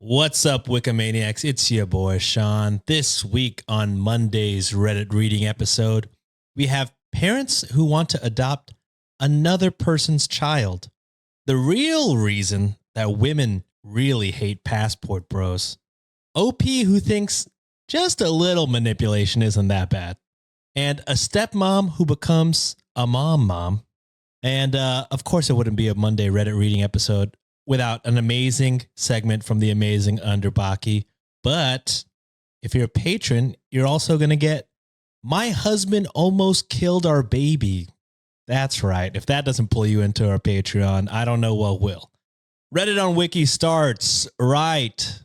What's up, Wikimaniacs? It's your boy, Sean. This week on Monday's Reddit reading episode, we have parents who want to adopt another person's child. The real reason that women really hate passport bros. OP who thinks just a little manipulation isn't that bad. And a stepmom who becomes a mom. And of course, it wouldn't be a Monday Reddit reading episode without an amazing segment from the Amazing Underbakke. But if you're a patron, you're also going to get My Husband Almost Killed Our Baby. That's right. If that doesn't pull you into our Patreon, I don't know what will. Reddit on Wiki starts right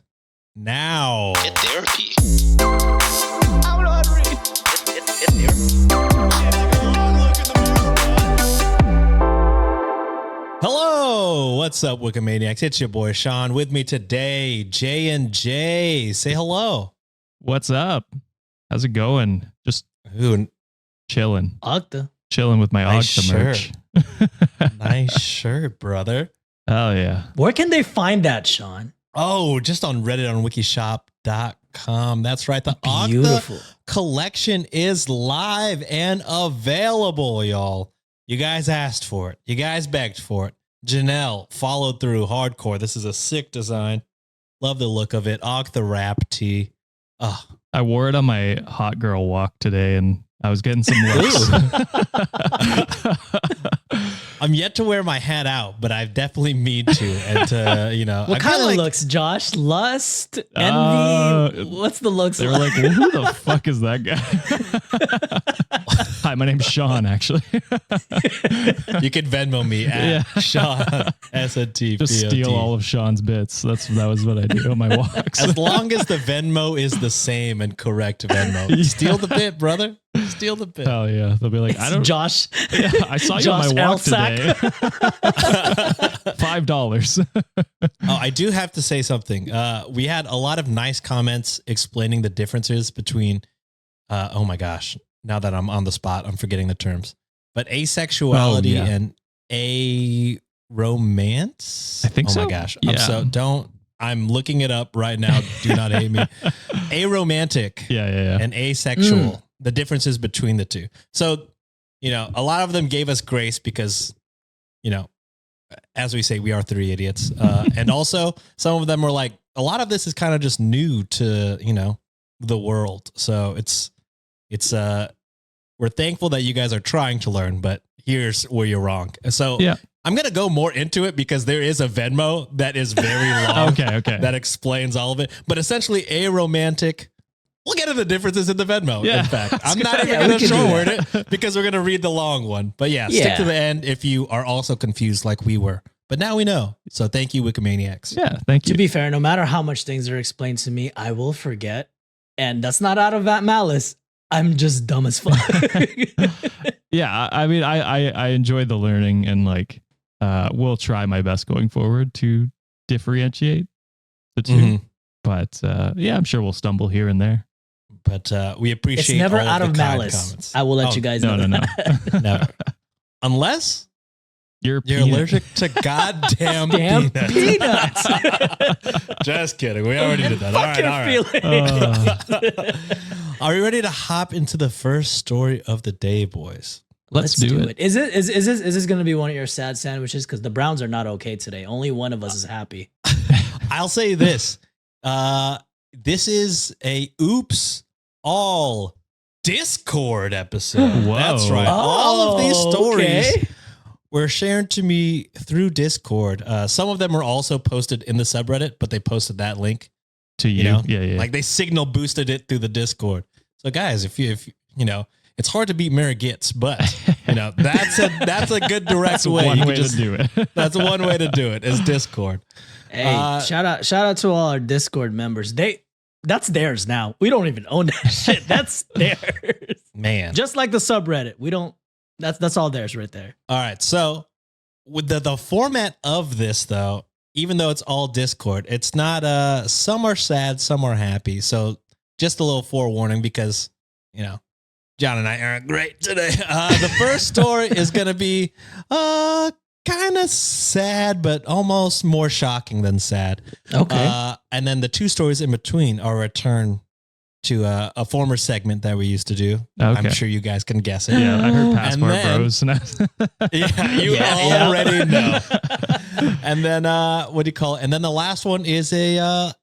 now. Get therapy. I'm not reading. Get therapy. Hello, what's up, Wikimaniacs? It's your boy Sean. With me today, J and J. Say hello. What's up? How's it going? Just chilling. Octa. Chilling with my Nice Octa merch. Nice shirt, brother. Oh yeah. Where can they find that, Sean? Oh, just on Reddit on wikishop.com. That's right. The Beautiful. Octa collection is live and available, y'all. You guys asked for it. You guys begged for it. Janelle followed through hardcore. This is a sick design. Love the look of it. Octa wrap tee. Oh, I wore it on my hot girl walk today and I was getting some looks. I'm yet to wear my hat out, but I definitely need to. And to, What kind of looks, Josh? Lust? Envy? What's the looks They were like, well, who the fuck is that guy? Hi, my name's Sean, actually. You can Venmo me at Sean S-N-T. Just steal all of Sean's bits. That was what I do on my walks. As long as the Venmo is the same and correct Venmo. Yeah. Steal the bit, brother. Steal the bit. Hell yeah. They'll be like, I don't Josh. Yeah, I saw you Josh on my walk Alsack. today. $5. Oh, I do have to say something. We had a lot of nice comments explaining the differences between, oh my gosh, now that I'm on the spot, I'm forgetting the terms, but asexuality and romance. I think so. Oh my gosh. Yeah. I'm looking it up right now. Do not hate me. Aromantic Yeah. and asexual, the differences between the two. So, a lot of them gave us grace because, as we say, we are three idiots. And also some of them were like, a lot of this is kind of just new to, the world. So we're thankful that you guys are trying to learn, but here's where you're wrong. So I'm going to go more into it because there is a Venmo that is very long. Okay. That explains all of it. But essentially, aromantic. We'll get into the differences in the Venmo. Yeah. In fact, I'm not even going to short it because we're going to read the long one. But stick to the end if you are also confused like we were. But now we know. So thank you, Wikimaniacs. Yeah, thank you. To be fair, no matter how much things are explained to me, I will forget. And that's not out of that malice. I'm just dumb as fuck. Yeah, I mean, I enjoy the learning and will try my best going forward to differentiate the two. Mhm. But I'm sure we'll stumble here and there. But we appreciate It's never all out the of kind malice. comments. I will let you guys know. No. Never. Unless you're allergic to goddamn peanuts. Just kidding. We already did that. All right. Are we ready to hop into the first story of the day, boys? Let's do it. Is this going to be one of your sad sandwiches? Because the Browns are not okay today. Only one of us is happy. I'll say this. This is a oops all Discord episode. Whoa. That's right. All of these stories okay. were shared to me through Discord. Some of them were also posted in the subreddit, but they posted that link To you. Yeah. Like they signal boosted it through the Discord. So guys, if it's hard to beat Mary Gitz, but that's a good direct way. One way to do it. That's one way to do it is Discord. Hey, shout out to all our Discord members. That's theirs now. We don't even own that shit. That's theirs. Man. Just like the subreddit. We don't that's all theirs right there. All right. So with the format of this though, even though it's all Discord, it's not some are sad, some are happy. So just a little forewarning because, John and I aren't great today. The first story is going to be kind of sad, but almost more shocking than sad. Okay. And then the two stories in between are a return to a former segment that we used to do. Okay. I'm sure you guys can guess it. Yeah, I heard Passport then- Bros. Yeah, you Yeah. already know. And then what do you call it? And then the last one is a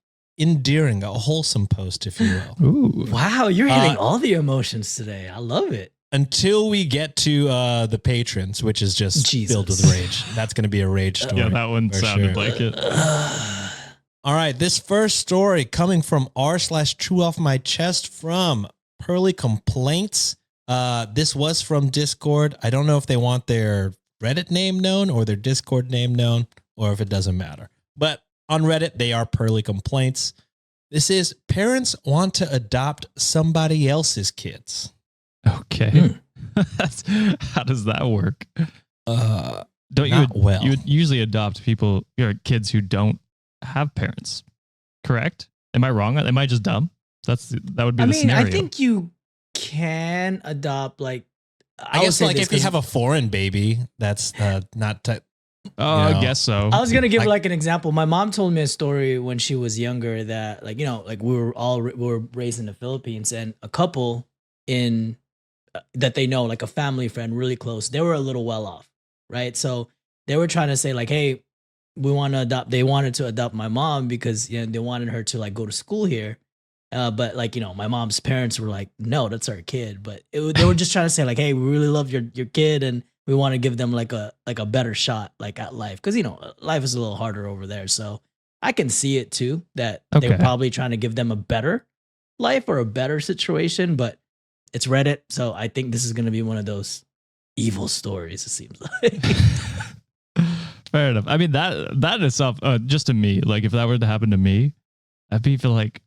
endearing, a wholesome post, if you will. Ooh. Wow, you're hitting all the emotions today. I love it. Until we get to the patrons, which is just Jesus. filled with rage. That's going to be a rage story. Yeah, that one for sounded sure. like it. All right, this first story coming from r/Chew Off My Chest from Pearly Complaints. This was from Discord. I don't know if they want their Reddit name known or their Discord name known, or if it doesn't matter. But on Reddit, they are Pearly Complaints. This is parents want to adopt somebody else's kids. Okay. How does that work? Don't you? Not well. You would usually adopt people, kids who don't have parents, correct? Am I wrong? Am I just dumb? That would be I the mean, scenario. I think you can adopt like. I would guess say like this if you 'cause have a foreign baby, that's not. Oh, you know. I guess so. I was gonna give Like- like an example. My mom told me a story when she was younger that like like we were raised in the Philippines, and a couple in that they know, like a family friend really close, they were a little well off, right? So they were trying to say like, hey, we want to adopt. They wanted to adopt my mom because they wanted her to like go to school here. But like my mom's parents were like, no, that's our kid. But they were just trying to say like, hey, we really love your kid, and we want to give them like a better shot like at life, because life is a little harder over there. So I can see it too, that they're Okay. probably trying to give them a better life or a better situation. But it's Reddit, so I think this is gonna be one of those evil stories. It seems like. Fair enough. I mean, that in itself, just to me, like if that were to happen to me, I'd feel like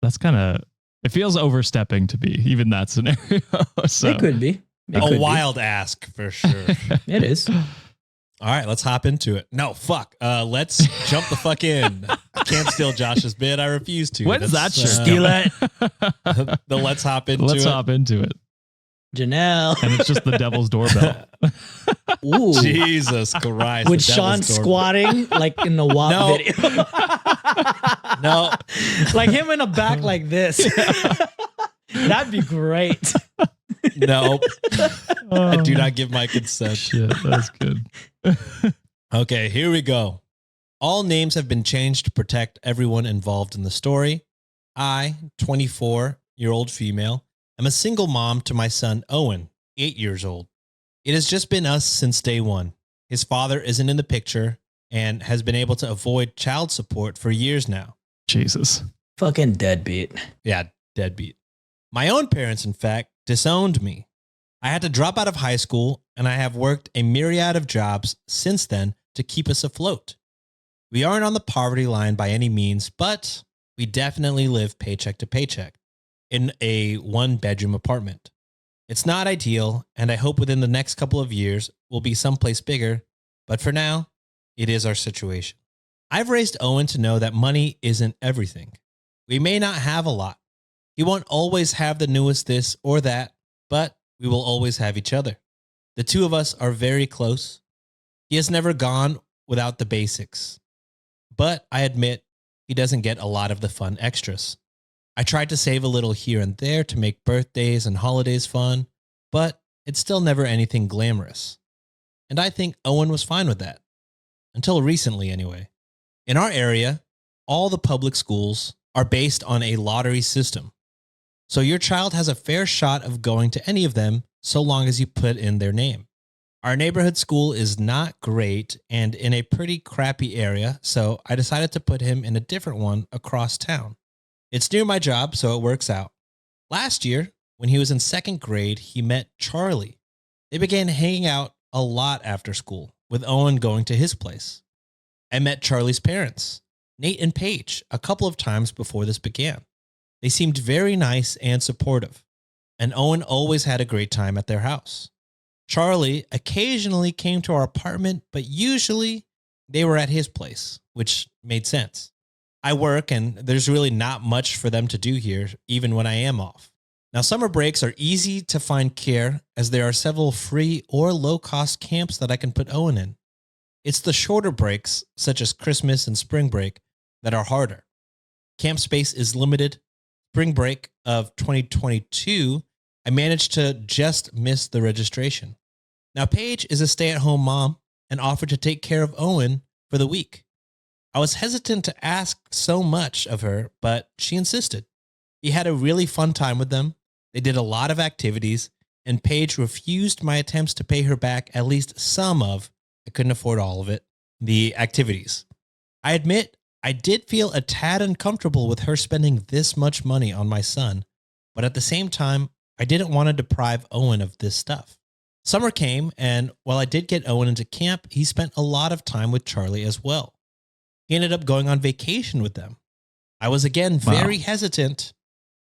that's kind of, it feels overstepping to be even that scenario. So It could be. It could A be. wild ask for sure. It is. All right, let's hop into it. No, fuck. Let's jump the fuck in. I can't steal Josh's bid. I refuse to. When's that That's, shirt? Steal it, the let's hop into Let's it. hop into it. Janelle. And it's just the devil's doorbell. Ooh. Jesus Christ. With the Sean devil's door- squatting like in the WAP No. video. No. Like him in a back like this. That'd be great. No. I do Oh, not give my consent. Shit, that's good. Okay, here we go. All names have been changed to protect everyone involved in the story. I, 24-year-old female, am a single mom to my son, Owen, 8 years old. It has just been us since day one. His father isn't in the picture and has been able to avoid child support for years now. Jesus. Fucking deadbeat. Yeah, deadbeat. My own parents, in fact, disowned me. I had to drop out of high school, and I have worked a myriad of jobs since then to keep us afloat. We aren't on the poverty line by any means, but we definitely live paycheck to paycheck in a one-bedroom apartment. It's not ideal, and I hope within the next couple of years we'll be someplace bigger, but for now, it is our situation. I've raised Owen to know that money isn't everything. We may not have a lot. He won't always have the newest this or that, but we will always have each other. The two of us are very close. He has never gone without the basics, but I admit he doesn't get a lot of the fun extras. I tried to save a little here and there to make birthdays and holidays fun, but it's still never anything glamorous. And I think Owen was fine with that. Until recently, anyway. In our area, all the public schools are based on a lottery system. So your child has a fair shot of going to any of them so long as you put in their name. Our neighborhood school is not great and in a pretty crappy area, so I decided to put him in a different one across town. It's near my job, so it works out. Last year, when he was in second grade, he met Charlie. They began hanging out a lot after school, with Owen going to his place. I met Charlie's parents, Nate and Paige, a couple of times before this began. They seemed very nice and supportive, and Owen always had a great time at their house. Charlie occasionally came to our apartment, but usually they were at his place, which made sense. I work, and there's really not much for them to do here, even when I am off. Now, summer breaks are easy to find care, as there are several free or low-cost camps that I can put Owen in. It's the shorter breaks, such as Christmas and spring break, that are harder. Camp space is limited. Spring break of 2022, I managed to just miss the registration. Now, Paige is a stay-at-home mom and offered to take care of Owen for the week. I was hesitant to ask so much of her, but she insisted. He had a really fun time with them. They did a lot of activities, and Paige refused my attempts to pay her back at least some of, I couldn't afford all of it, the activities. I admit I did feel a tad uncomfortable with her spending this much money on my son, but at the same time, I didn't want to deprive Owen of this stuff. Summer came, and while I did get Owen into camp, he spent a lot of time with Charlie as well. He ended up going on vacation with them. I was again very hesitant,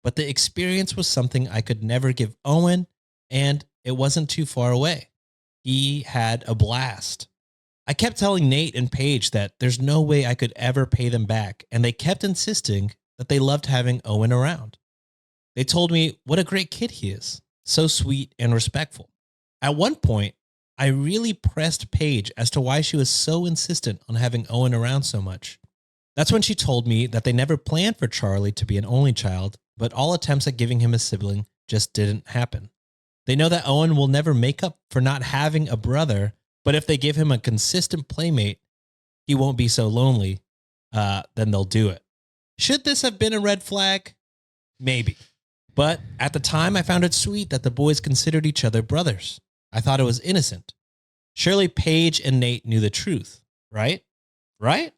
but the experience was something I could never give Owen, and it wasn't too far away. He had a blast. I kept telling Nate and Paige that there's no way I could ever pay them back, and they kept insisting that they loved having Owen around. They told me what a great kid he is, so sweet and respectful. At one point, I really pressed Paige as to why she was so insistent on having Owen around so much. That's when she told me that they never planned for Charlie to be an only child, but all attempts at giving him a sibling just didn't happen. They know that Owen will never make up for not having a brother, but if they give him a consistent playmate, he won't be so lonely, then they'll do it. Should this have been a red flag? Maybe. But at the time, I found it sweet that the boys considered each other brothers. I thought it was innocent. Surely Paige and Nate knew the truth, right? Right?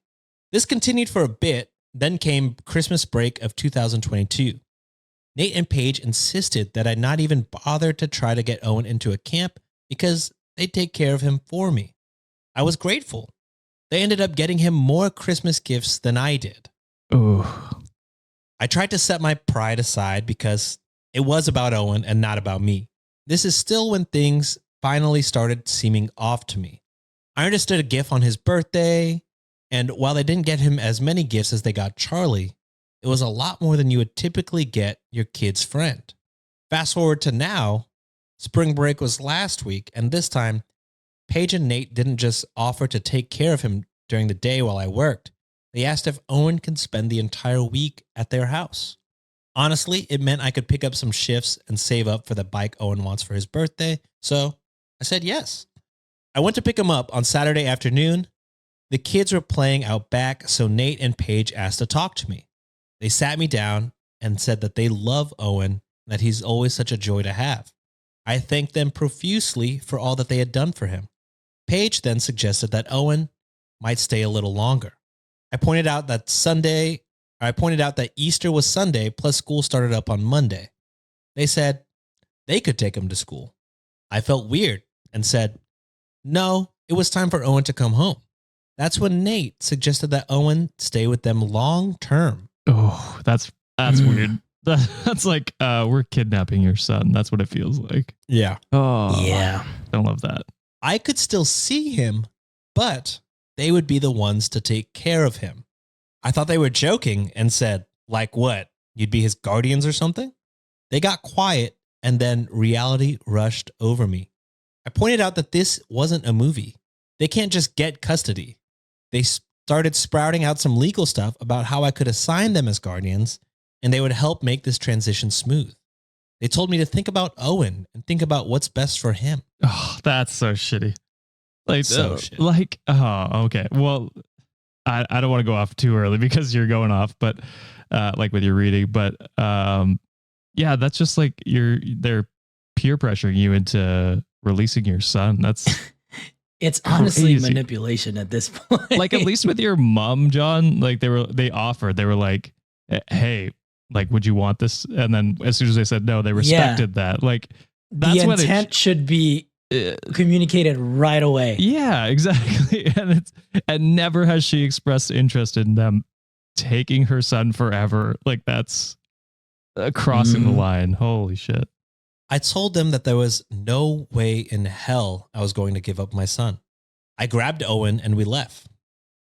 This continued for a bit, then came Christmas break of 2022. Nate and Paige insisted that I not even bother to try to get Owen into a camp because they'd take care of him for me. I was grateful. They ended up getting him more Christmas gifts than I did. Ooh. I tried to set my pride aside because it was about Owen and not about me. This is still when things finally started seeming off to me. I understood a gift on his birthday, and while they didn't get him as many gifts as they got Charlie, it was a lot more than you would typically get your kid's friend. Fast forward to now, spring break was last week, and this time, Paige and Nate didn't just offer to take care of him during the day while I worked. They asked if Owen could spend the entire week at their house. Honestly, it meant I could pick up some shifts and save up for the bike Owen wants for his birthday, so I said yes. I went to pick him up on Saturday afternoon. The kids were playing out back, so Nate and Paige asked to talk to me. They sat me down and said that they love Owen and that he's always such a joy to have. I thanked them profusely for all that they had done for him. Paige then suggested that Owen might stay a little longer. I pointed out that Easter was Sunday, plus school started up on Monday. They said they could take him to school. I felt weird and said, no, it was time for Owen to come home. That's when Nate suggested that Owen stay with them long term. Oh, that's weird. That's like, we're kidnapping your son. That's what it feels like. Yeah. Oh, Yeah. Don't love that. I could still see him, but they would be the ones to take care of him. I thought they were joking and said, like what? You'd be his guardians or something? They got quiet, and then reality rushed over me. I pointed out that this wasn't a movie. They can't just get custody. They started sprouting out some legal stuff about how I could assign them as guardians, and they would help make this transition smooth. They told me to think about Owen and think about what's best for him. Oh, that's so shitty. Like, shitty. Oh, okay. Well, I don't want to go off too early because you're going off, but like with your reading, but yeah, that's just like they're peer pressuring you into releasing your son. That's It's honestly crazy. Manipulation at this point. Like, at least with your mom, John, like they were like, hey, like, would you want this? And then as soon as they said no, they respected that. Like, that's the intent should be communicated right away. Yeah, exactly. And never has she expressed interest in them taking her son forever. Like, that's crossing the line. Holy shit. I told them that there was no way in hell I was going to give up my son. I grabbed Owen and we left.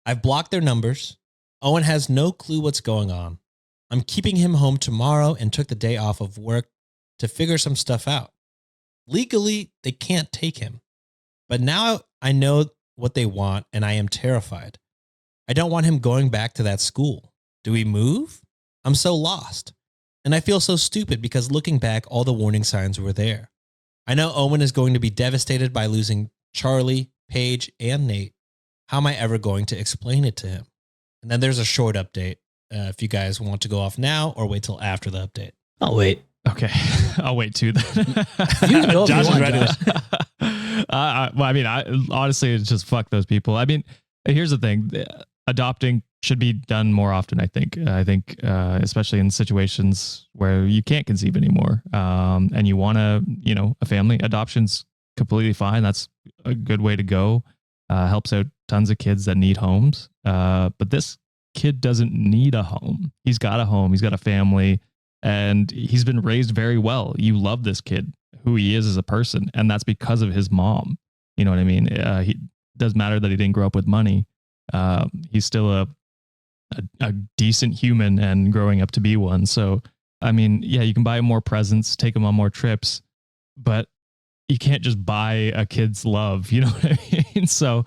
I've blocked their numbers. Owen has no clue what's going on. I'm keeping him home tomorrow and took the day off of work to figure some stuff out. Legally, they can't take him. But now I know what they want, and I am terrified. I don't want him going back to that school. Do we move? I'm so lost. And I feel so stupid because looking back, all the warning signs were there. I know Owen is going to be devastated by losing Charlie, Paige, and Nate. How am I ever going to explain it to him? And then there's a short update if you guys want to go off now or wait till after the update. I'll wait. Okay, I'll wait too. Then You can go if Josh you is want, ready. Josh. well, I mean, honestly, it's just fuck those people. I mean, here's the thing: adopting should be done more often. I think, especially in situations where you can't conceive anymore, and you want a family. Adoption's completely fine. That's a good way to go. Helps out tons of kids that need homes. But this kid doesn't need a home. He's got a home. He's got a family. And he's been raised very well. You love this kid, who he is as a person. And that's because of his mom. You know what I mean? He doesn't matter that he didn't grow up with money. He's still a decent human and growing up to be one. So, I mean, yeah, you can buy him more presents, take him on more trips, but you can't just buy a kid's love. You know what I mean? So,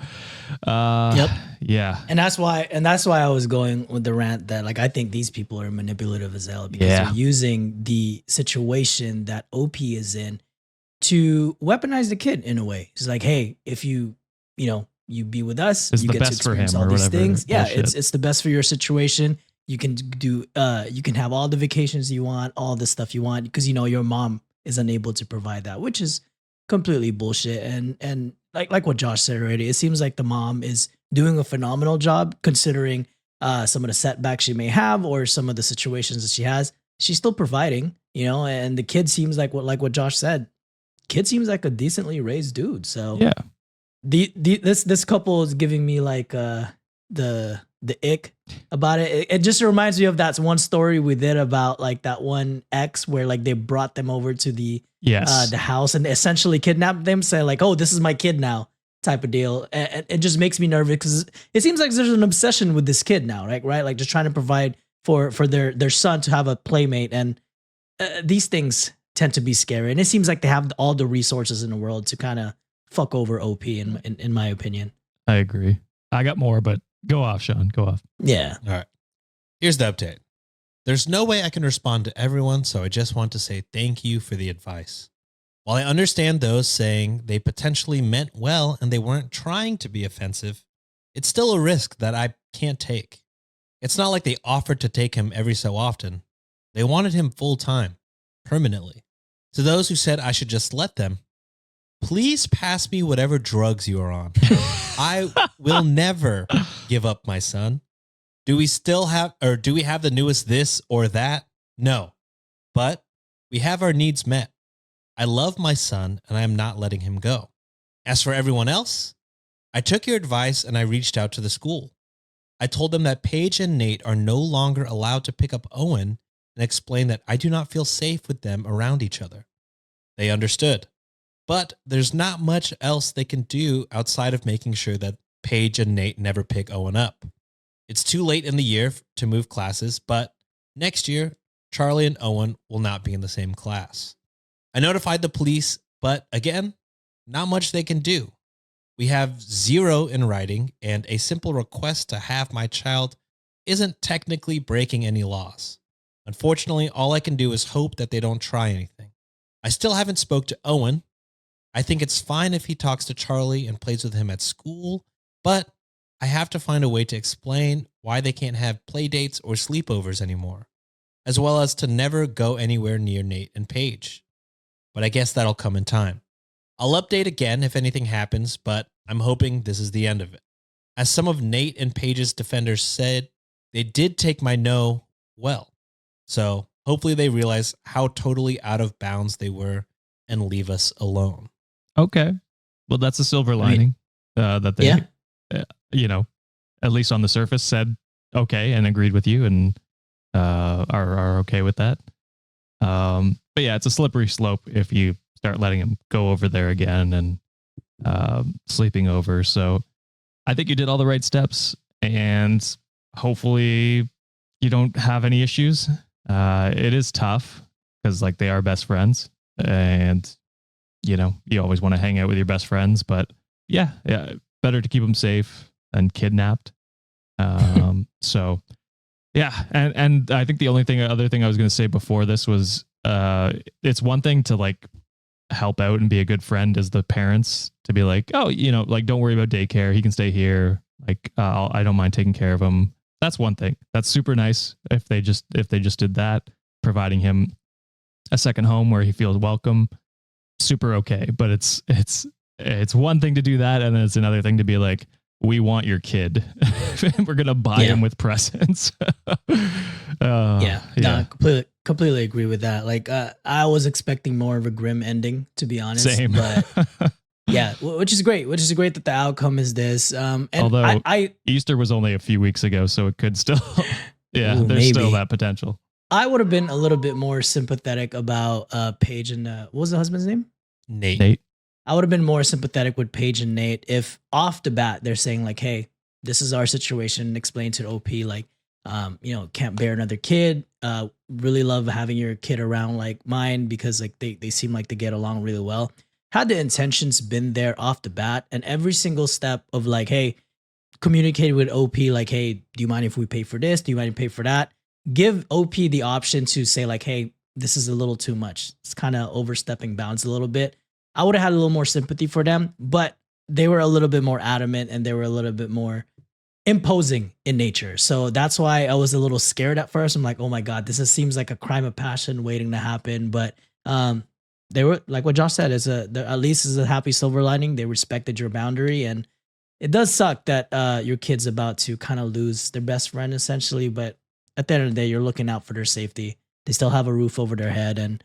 Yep. Yeah. And that's why I was going with the rant that like I think these people are manipulative as hell because they're using the situation that OP is in to weaponize the kid in a way. It's like, hey, if you be with us, It's you the get to best for experience him all or these whatever things. Yeah, bullshit. it's the best for your situation. You can you can have all the vacations you want, all the stuff you want because your mom is unable to provide that, which is completely bullshit. And like what Josh said already, it seems like the mom is doing a phenomenal job considering some of the setbacks she may have or some of the situations that she has. She's still providing, and the kid seems like what Josh said. Kid seems like a decently raised dude. So Yeah. This couple is giving me like the ick about it. It just reminds me of that one story we did about like that one ex where like they brought them over to the house and essentially kidnapped them, say like, oh, this is my kid now type of deal. And it just makes me nervous because it seems like there's an obsession with this kid now, right? Like just trying to provide for their son to have a playmate. And these things tend to be scary. And it seems like they have all the resources in the world to kind of fuck over OP in my opinion. I agree. I got more, but go off, Sean. Go off. Yeah. All right. Here's the update. There's no way I can respond to everyone, so I just want to say thank you for the advice. While I understand those saying they potentially meant well and they weren't trying to be offensive, it's still a risk that I can't take. It's not like they offered to take him every so often. They wanted him full time, permanently. To those who said I should just let them, please pass me whatever drugs you are on. I will never give up my son. Do we have the newest this or that? No, but we have our needs met. I love my son and I am not letting him go. As for everyone else, I took your advice and I reached out to the school. I told them that Paige and Nate are no longer allowed to pick up Owen and explained that I do not feel safe with them around each other. They understood. But there's not much else they can do outside of making sure that Paige and Nate never pick Owen up. It's too late in the year to move classes, but next year, Charlie and Owen will not be in the same class. I notified the police, but again, not much they can do. We have 0 in writing, and a simple request to have my child isn't technically breaking any laws. Unfortunately, all I can do is hope that they don't try anything. I still haven't spoke to Owen. I think it's fine if he talks to Charlie and plays with him at school, but I have to find a way to explain why they can't have play dates or sleepovers anymore, as well as to never go anywhere near Nate and Paige. But I guess that'll come in time. I'll update again if anything happens, but I'm hoping this is the end of it. As some of Nate and Paige's defenders said, they did take my no well. So hopefully they realize how totally out of bounds they were and leave us alone. Okay. Well, that's a silver lining that they, at least on the surface said okay and agreed with you and are okay with that. But yeah, it's a slippery slope if you start letting him go over there again and sleeping over. So I think you did all the right steps and hopefully you don't have any issues. It is tough because like they are best friends and you always want to hang out with your best friends, but yeah, better to keep them safe than kidnapped. So yeah. And I think the other thing I was going to say before this was, it's one thing to like help out and be a good friend as the parents to be like, oh, like, don't worry about daycare. He can stay here. Like, I don't mind taking care of him. That's one thing. That's super nice. If they just did that, providing him a second home where he feels welcome, super okay. But it's one thing to do that. And then it's another thing to be like, we want your kid. We're going to buy him with presents. No, completely agree with that. Like, I was expecting more of a grim ending, to be honest. Same. But yeah, which is great. Which is great that the outcome is this. And although I Easter was only a few weeks ago, so it could still, there's maybe. still that potential. I would have been a little bit more sympathetic about Paige and what was the husband's name? Nate. I would have been more sympathetic with Paige and Nate if off the bat they're saying like, hey, this is our situation, explain to OP like, can't bear another kid. Really love having your kid around like mine because like they seem like they get along really well. Had the intentions been there off the bat and every single step of like, hey, communicate with OP like, hey, do you mind if we pay for this? Do you mind if we pay for that? Give OP the option to say like, hey, this is a little too much. It's kind of overstepping bounds a little bit. I would have had a little more sympathy for them, but they were a little bit more adamant and they were a little bit more imposing in nature. So that's why I was a little scared at first. I'm like, oh my God, seems like a crime of passion waiting to happen. But they were like what Josh said, at least is a happy silver lining. They respected your boundary. And it does suck that your kid's about to kind of lose their best friend essentially. But at the end of the day, you're looking out for their safety. They still have a roof over their head and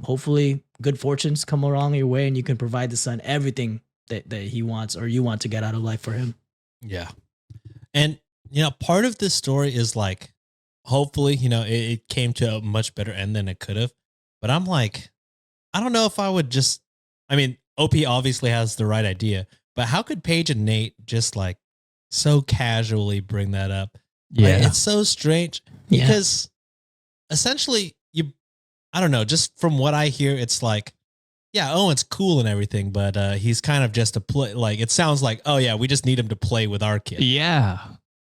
hopefully good fortunes come along your way and you can provide the son everything that he wants or you want to get out of life for him. Yeah. And, part of this story is like, hopefully, it came to a much better end than it could have. But I'm like, I don't know if I would OP obviously has the right idea, but how could Paige and Nate just like so casually bring that up? Yeah. Like, it's so strange because essentially I don't know, just from what I hear, it's like, yeah, Owen's cool and everything, but he's kind of just a play. Like, it sounds like, oh yeah, we just need him to play with our kid. Yeah.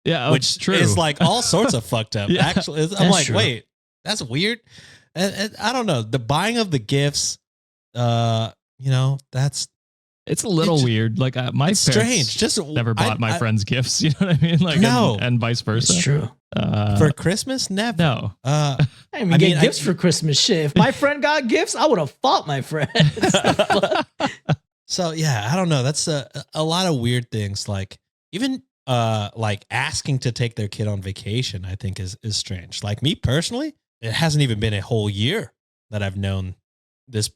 Yeah. Which true. is like all sorts of fucked up. Yeah. Actually, I'm That's like, true. wait, that's weird. And I don't know. The buying of the gifts, that's it's a little weird. Like my it's parents strange. Just never bought my friends gifts. You know what I mean? Like, No. and vice versa. It's true. for Christmas, never. No. I didn't get gifts for Christmas shit. If my friend got gifts, I would have fought my friend. So yeah, I don't know. That's a lot of weird things. Like even like asking to take their kid on vacation, I think is strange. Like me personally, it hasn't even been a whole year that I've known this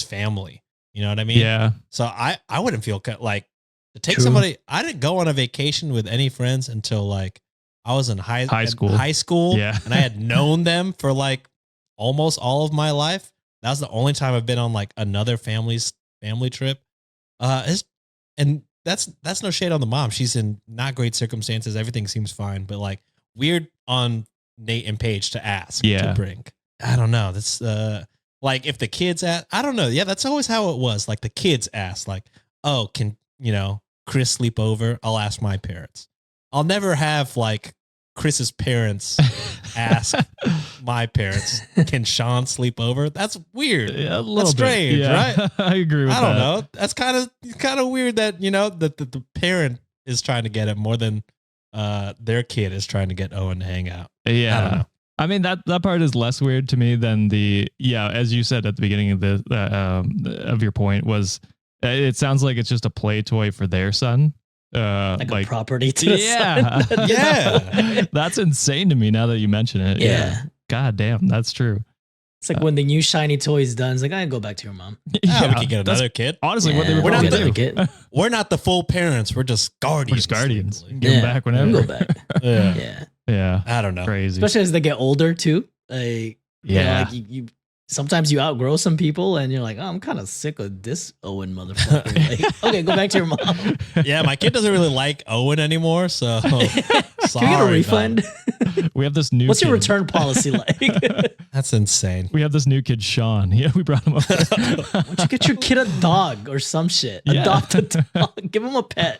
family. You know what I mean? Yeah. So I wouldn't feel like to take True. somebody. I didn't go on a vacation with any friends until like I was in high school. Yeah. And I had known them for like almost all of my life. That was the only time I've been on like another family trip. And that's no shade on the mom. She's in not great circumstances. Everything seems fine, but like weird on Nate and Paige to ask to bring. I don't know. That's like if the kids ask, I don't know. Yeah, that's always how it was. Like the kids ask, like, oh, can Chris sleep over? I'll ask my parents. I'll never have like Chris's parents ask my parents, can Sean sleep over? That's weird. Yeah, a little That's bit. strange, Yeah. right? I agree with that. I don't know. That's kind of weird that, that the parent is trying to get it more than their kid is trying to get Owen to hang out. Yeah. I don't know. I mean, that part is less weird to me than as you said at the beginning of of your point was, it sounds like it's just a play toy for their son. Like a property to the son. Yeah. That's insane to me now that you mention it. Yeah. God damn, that's true. It's like when the new shiny toy is done, it's like, I go back to your mom. We can get another kid. Honestly, what they were We're not going to do. We're not the full parents. We're just guardians. We're just guardians. Like, Give them back whenever. Go back. yeah. Yeah. I don't know. Crazy. Especially as they get older too. Like, Yeah. you sometimes you outgrow some people and you're like, oh, I'm kind of sick of this Owen motherfucker. Like, okay, go back to your mom. Yeah, my kid doesn't really like Owen anymore, so Can we get a Sorry, refund? We have this new What's your kid. return policy like? That's insane. We have this new kid, Sean. Yeah, we brought him over. Why don't you get your kid a dog or some shit? Yeah. Adopt a dog. Give him a pet.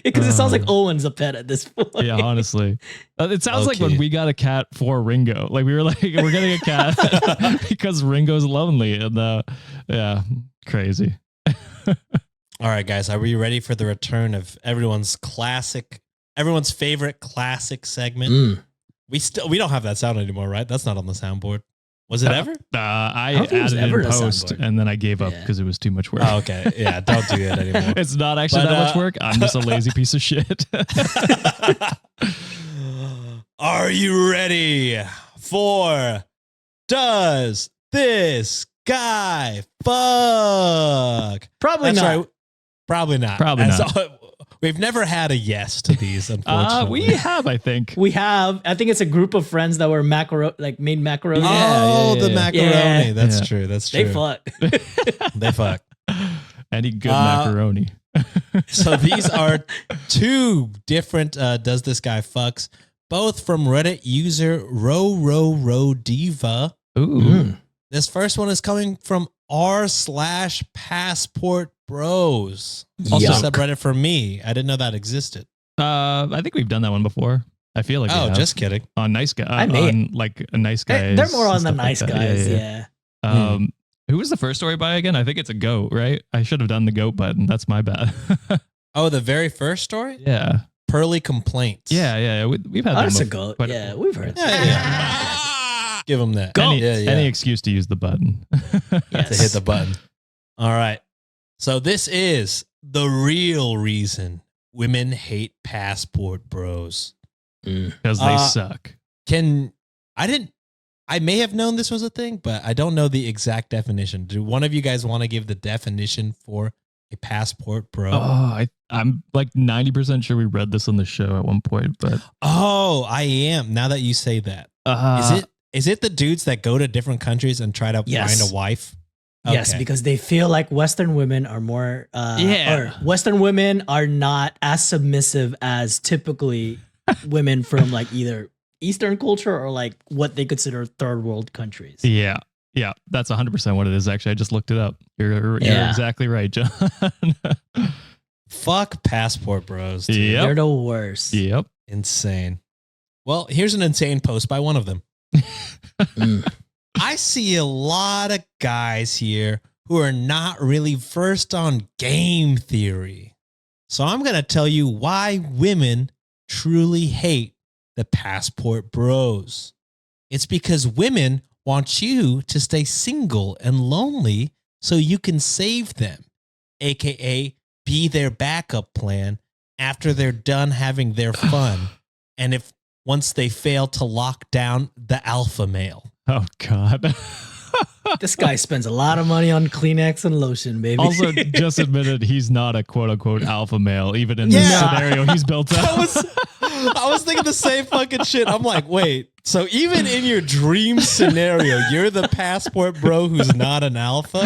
Because it sounds like Owen's a pet at this point. Yeah, honestly. It sounds like Okay. when we got a cat for Ringo. Like we were like, we're getting a cat because Ringo's lonely. And yeah, crazy. All right, guys, are we ready for the return of everyone's favorite classic segment? Mm. We don't have that sound anymore, right? That's not on the soundboard. Was it ever? I don't think it was added ever in a post soundboard. and then I gave up Yeah. because it was too much work. Oh, okay. Yeah, don't do it anymore. It's not actually But, that much work. I'm just a lazy piece of shit. Are you ready for Does This Guy Fuck? Probably That's not. right. Probably not. Probably And not. so, we've never had a yes to these, unfortunately. We have, I think. We have, I think it's a group of friends that were made macaroni. Oh, yeah, the yeah. macaroni. Yeah. That's Yeah. true. That's true. They fuck. They fuck. Any good macaroni. So these are two different Does This Guy Fucks, both from Reddit user Diva. Ooh. Mm. This first one is coming from r/passport bros. Also Yuck. subreddit for me. I didn't know that existed. I think we've done that one before. I feel like we Oh, have. just kidding. On nice guy. I may- on like a nice guy. They're more on the nice guys. Yeah. Who was the first story by again? I think it's a goat, right? I should have done the goat button. That's my bad. Oh, the very first story? yeah. Pearly complaints. Yeah. We've had Oh, them that's a before, goat. but Yeah, we've heard Yeah, that. yeah. Give them that. Any, Yeah, yeah. any excuse to use the button. Yes. To hit the button. All right. So this is the real reason women hate passport bros. Because they suck. I may have known this was a thing, but I don't know the exact definition. Do one of you guys want to give the definition for a passport bro? I'm like 90% sure we read this on the show at one point, but Oh, I am. Now that you say that. Is it the dudes that go to different countries and try to Yes. find a wife? Yes, Okay. because they feel like Western women are more, or Western women are not as submissive as typically women from like either Eastern culture or like what they consider third world countries. Yeah, that's 100% what it is. Actually, I just looked it up. You're Yeah. exactly right, John. Fuck passport bros. Dude. Yep. They're the worst. Yep. Insane. Well, here's an insane post by one of them. Mm. I see a lot of guys here who are not really versed on game theory. So I'm going to tell you why women truly hate the passport bros. It's because women want you to stay single and lonely so you can save them, aka be their backup plan after they're done having their fun. And if once they fail to lock down the alpha male. Oh God. This guy spends a lot of money on Kleenex and lotion, baby. Also, just admitted he's not a quote unquote alpha male, even in Yeah. this scenario he's built up. I was thinking the same fucking shit. I'm like, wait, so even in your dream scenario, you're the passport bro who's not an alpha?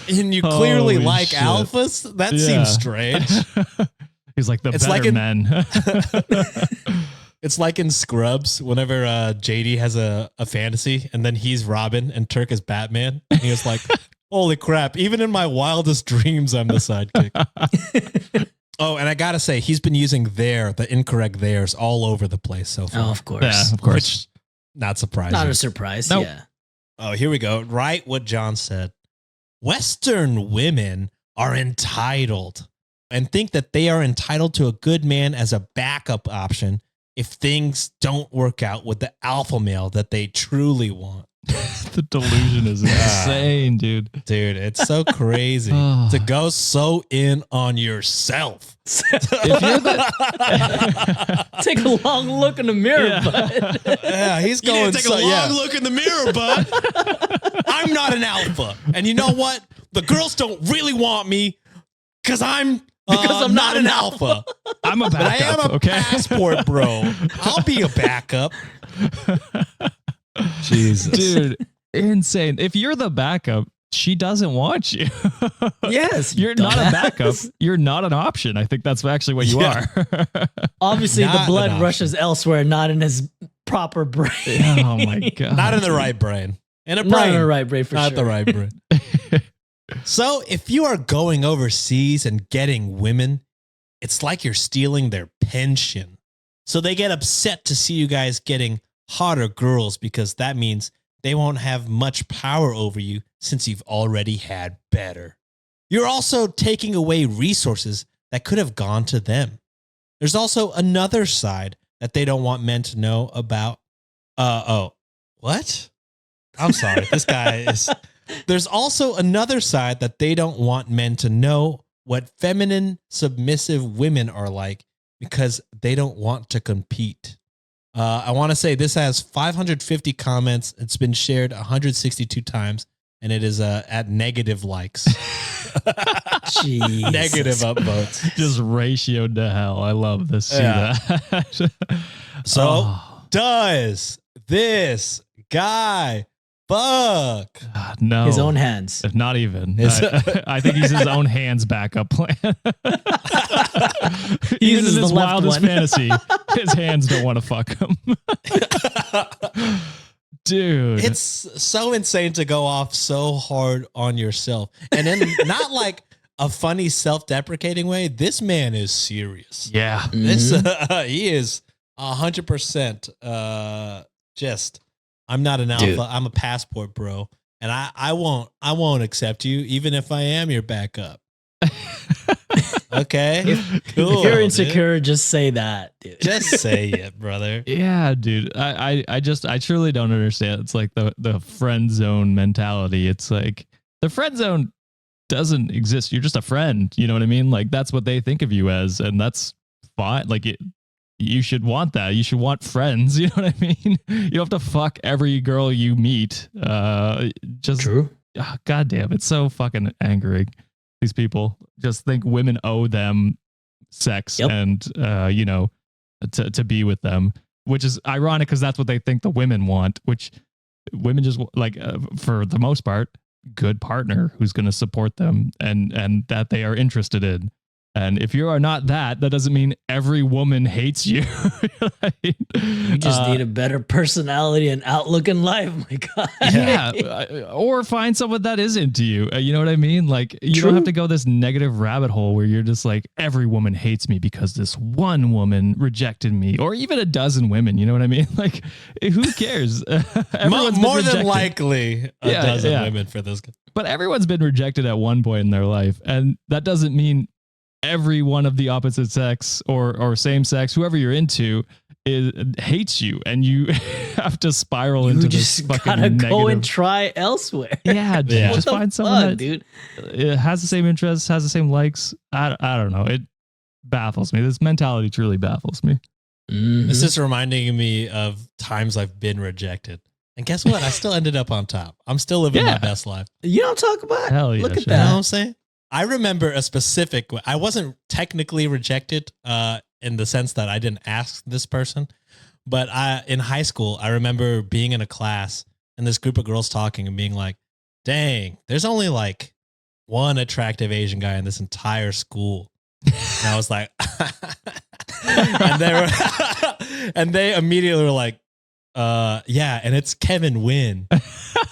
And you clearly Holy like shit. alphas? That Yeah. seems strange. He's like the It's better like in- men. It's like in Scrubs, whenever JD has a fantasy and then he's Robin and Turk is Batman. And he was like, holy crap, even in my wildest dreams, I'm the sidekick. Oh, and I got to say, he's been using the incorrect theirs all over the place so far. Oh, of course. Yeah, of course. Which, not surprising. Not a surprise. Nope. Yeah. Oh, here we go. Right what John said. Western women are entitled and think that they are entitled to a good man as a backup option if things don't work out with the alpha male that they truly want. The delusion is insane, dude. Dude, it's so crazy Oh. to go so in on yourself. If you're the Take a long look in the mirror, Yeah. bud. Yeah, he's You need going to take so, a long yeah. look in the mirror, bud. I'm not an alpha. And you know what? The girls don't really want me because I'm not an alpha. I'm a But I backup, am a okay? passport bro. I'll be a backup. Jesus. Dude, insane. If you're the backup, she doesn't want you. Yes, You're not a backup. You're not an option. I think that's actually what you are. Obviously, Not the an blood option. rushes elsewhere, not in his proper brain. Oh my God. Not in the right brain. In a brain. Not in the right brain for Not sure. the right brain. So if you are going overseas and getting women, it's like you're stealing their pension. So they get upset to see you guys getting hotter girls because that means they won't have much power over you since you've already had better. You're also taking away resources that could have gone to them. There's also another side that they don't want men to know about. What? I'm sorry. This guy is... There's also another side that they don't want men to know what feminine, submissive women are like because they don't want to compete. I want to say this has 550 comments. It's been shared 162 times, and it is at negative likes. Jesus. Negative upvotes. Just ratioed to hell. I love this. See Yeah. that. So, Oh, does this guy fuck? God, no. His own hands. If not even. His- I think he's his own hands backup plan. He Even uses in his the left wildest one. fantasy, his hands don't want to fuck him. Dude. It's so insane to go off so hard on yourself. And then not like a funny self-deprecating way. This man is serious. yeah. This he is 100% just I'm not an alpha. Dude. I'm a passport bro. And I won't accept you even if I am your backup. Okay. Cool, If you're dude. insecure, just say that, dude. Just say it, brother. Yeah, dude. I truly don't understand. It's like the friend zone mentality. It's like the friend zone doesn't exist. You're just a friend. You know what I mean? Like that's what they think of you as, and that's fine. Like you should want that. You should want friends. You know what I mean? You don't have to fuck every girl you meet. Just True. God damn, it's so fucking angering. These people just think women owe them sex Yep. and to be with them, which is ironic because that's what they think the women want, which women just like for the most part, good partner who's going to support them and that they are interested in. And if you are not that doesn't mean every woman hates you. You just need a better personality and outlook in life. My God. Yeah, or find someone that is into you. You know what I mean? Like you True. don't have to go this negative rabbit hole where you're just like every woman hates me because this one woman rejected me, or even a dozen women. You know what I mean? Like who cares? Everyone's been More than rejected. likely a Yeah, dozen yeah. women for this guy. But everyone's been rejected at one point in their life, and that doesn't mean every one of the opposite sex or same sex, whoever you're into, hates you, and you have to spiral into You this just fucking gotta negative. go and try elsewhere. Yeah, dude, Yeah. just What the find someone fuck, that dude. has the same interests, has the same likes. I don't know. It baffles me. This mentality truly baffles me. Mhm. This is reminding me of times I've been rejected. And guess what? I still ended up on top. I'm still living my Yeah. best life. You don't talk about. Hell yeah, Look at sure. You know what that. I'm saying? I remember a specific, I wasn't technically rejected in the sense that I didn't ask this person, but in high school, I remember being in a class and this group of girls talking and being like, dang, there's only like one attractive Asian guy in this entire school. And I was like, and they immediately were like, yeah, and it's Kevin Wynn.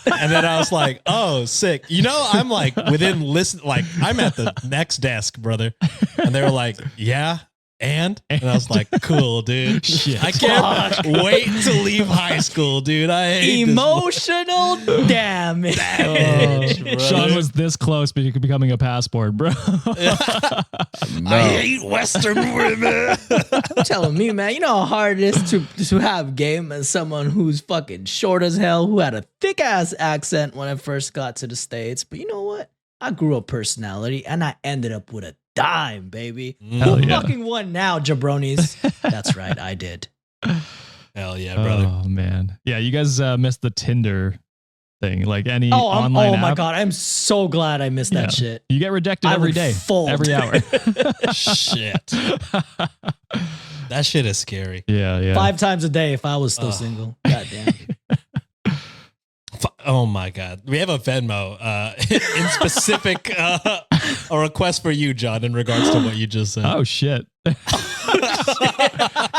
And then I was like, oh, sick. You know, I'm like like I'm at the next desk, brother. And they were like, yeah. And I was like, cool, dude. Shit. I can't wait to leave high school, dude. I hate Emotional damage. Damage, Oh, brother. Sean was this close to becoming a passport, bro. I hate Western women. I'm telling me, man, you know how hard it is to have game as someone who's fucking short as hell, who had a thick ass accent when I first got to the States. But you know what? I grew a personality and I ended up with a dime, baby. Hell Who yeah. fucking won now, jabronis? That's right, I did. Hell yeah, brother. Oh man, yeah. You guys missed the Tinder thing. Like any Oh, online oh my app, god, I'm so glad I missed Yeah. that shit. you get rejected I every would day, fold. every hour. Shit. That shit is scary. Yeah, yeah. 5 times a day if I was still Ugh. single. God damn. Oh my God. We have a Venmo in specific a request for you, John, in regards to what you just said. Oh shit.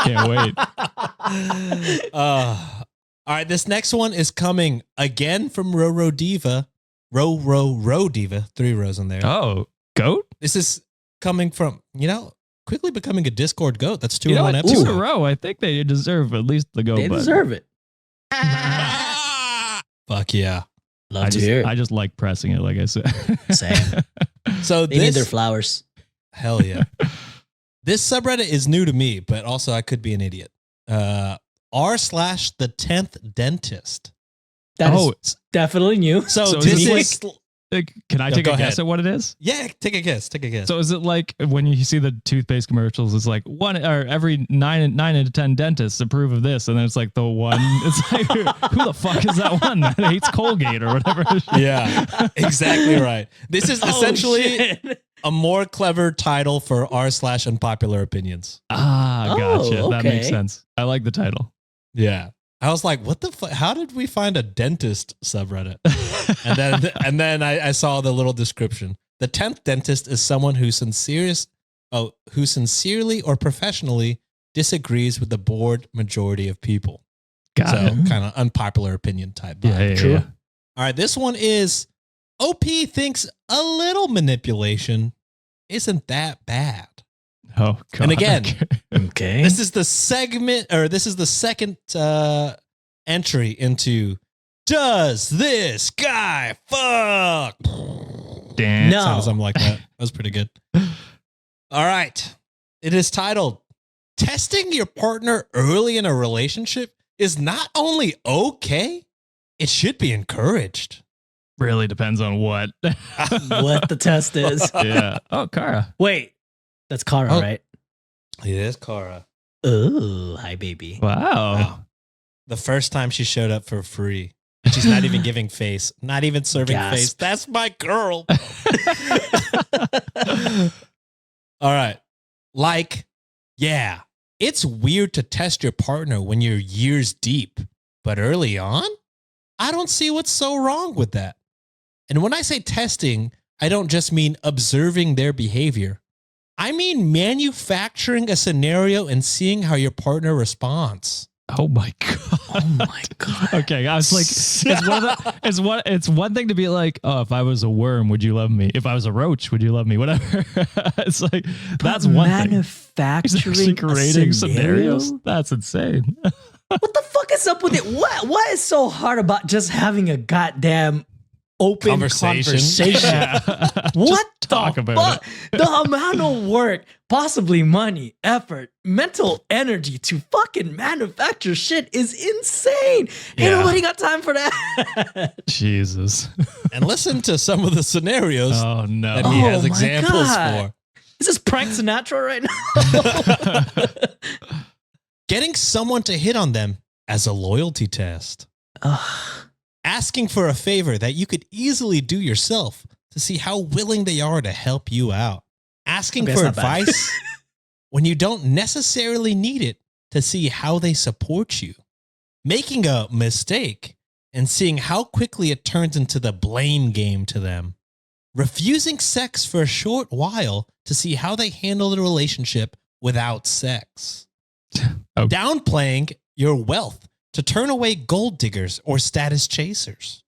Can't wait. All right, this next one is coming again from Roro Diva. Ro Diva, 3 rows in there. Oh, goat? This is coming from, quickly becoming a Discord goat. That's 2 You in know one what? episode. 2 in a row. I think they deserve at least the goat They button. deserve it. Fuck yeah. Love to hear it. I just like pressing it, like I said. Same. So They need their flowers. hell yeah. This subreddit is new to me, but also I could be an idiot. r/the 10th dentist. That Oh. is definitely new. So So this is it is Can I No, take go a ahead. guess at what it is? yeah. Take a guess. So is it like when you see the toothpaste commercials? It's like one or every 9 out of 10 dentists approve of this, and then it's like the one. It's like who the fuck is that one that hates Colgate or whatever? Yeah, exactly right. This is essentially shit. a more clever title for r/unpopular opinions. Ah, gotcha. Oh, That makes okay. sense. I like the title. Yeah. I was like, what the fuck? How did we find a dentist subreddit? And then I saw the little description. The 10th dentist is someone who sincerely or professionally disagrees with the bored majority of people. Got So it. kind of unpopular opinion type. Yeah, vibe. yeah, True. yeah. All right, this one is OP thinks a little manipulation isn't that bad. Oh, God. And again, Okay. This is the segment, or this is the second entry into Does This Guy Fuck? Damn. No. Sounded something like that. That was pretty good. All right. It is titled Testing Your Partner Early in a Relationship is not only okay, it should be encouraged. Really depends on what. what the test is. Yeah. Oh, Kara. Wait, that's Kara, Oh. right? It is Cara. Oh, hi, baby. Wow. Wow. The first time she showed up for free. And she's not even giving face, not even serving Gasp. face. That's my girl. All right. Yeah, it's weird to test your partner when you're years deep, but early on, I don't see what's so wrong with that. And when I say testing, I don't just mean observing their behavior. I mean manufacturing a scenario and seeing how your partner responds. Oh my God. Oh my god. Okay, I was like, it's one thing to be like, oh, if I was a worm, would you love me? If I was a roach, would you love me? Whatever. It's like that's one thing. He's actually Manufacturing creating a scenarios. scenario? That's insane. What the fuck is up with it? What is so hard about just having a goddamn open conversation? What Just talk the about fuck? The amount of work, possibly money, effort, mental energy to fucking manufacture shit is insane. Yeah. Ain't nobody got time for that. Jesus. And listen to some of the scenarios Oh no. that he Oh has my examples God. for. Is this prank Sinatra right now? Getting someone to hit on them as a loyalty test. Ugh. Asking for a favor that you could easily do yourself to see how willing they are to help you out. Asking Okay, for that's not bad. advice when you don't necessarily need it to see how they support you. Making a mistake and seeing how quickly it turns into the blame game to them. Refusing sex for a short while to see how they handle the relationship without sex. Oh. Downplaying your wealth to turn away gold diggers or status chasers.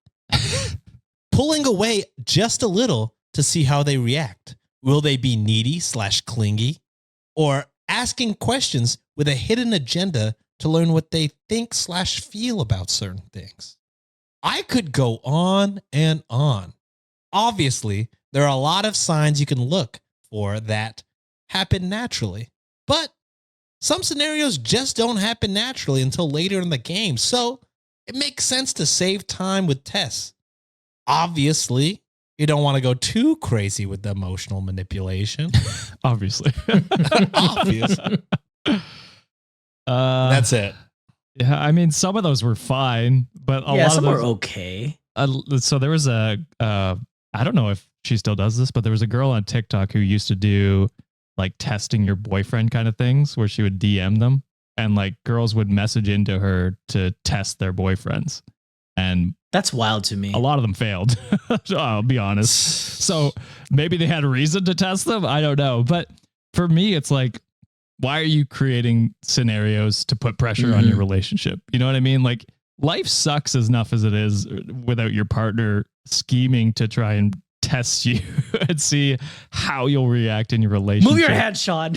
Pulling away just a little to see how they react. Will they be needy/clingy? Or asking questions with a hidden agenda to learn what they think/feel about certain things. I could go on and on. Obviously, there are a lot of signs you can look for that happen naturally, but some scenarios just don't happen naturally until later in the game, so it makes sense to save time with tests. Obviously, you don't want to go too crazy with the emotional manipulation. Obviously. Obvious. That's it. Yeah, I mean, some of those were fine, but a Yeah, lot some of are those. okay. So there was I don't know if she still does this, but there was a girl on TikTok who used to do like testing your boyfriend kind of things where she would DM them and like girls would message into her to test their boyfriends. And That's wild to me. a lot of them failed. I'll be honest. So maybe they had a reason to test them. I don't know. But for me, it's like, why are you creating scenarios to put pressure on your relationship? You know what I mean? Like, life sucks enough as it is without your partner scheming to try and test you and see how you'll react in your relationship. Move your head, Sean.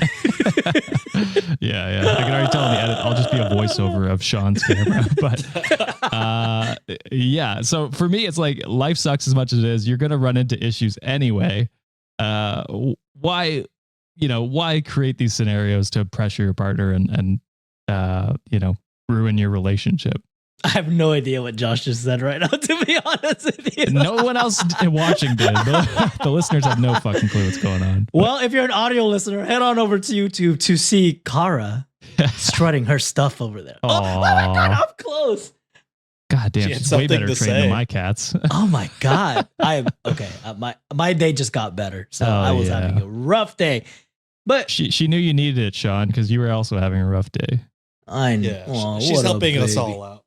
Yeah. I can already tell in the edit. I'll just be a voiceover of Sean's camera. But yeah. So for me, it's like life sucks as much as it is. You're going to run into issues anyway. Why create these scenarios to pressure your partner and ruin your relationship? I have no idea what Josh just said right now, to be honest with you. No one else watching did. The listeners have no fucking clue what's going on. Well, if you're an audio listener, head on over to YouTube to see Kara strutting her stuff over there. Oh my God, I'm close. God damn, She had she's way something better to trained say. than my cats. Oh my God. Okay. My day just got better. So I was having a rough day. But She knew you needed it, Sean, because you were also having a rough day. I know. Yeah, Aw, she's what a helping us baby. all out.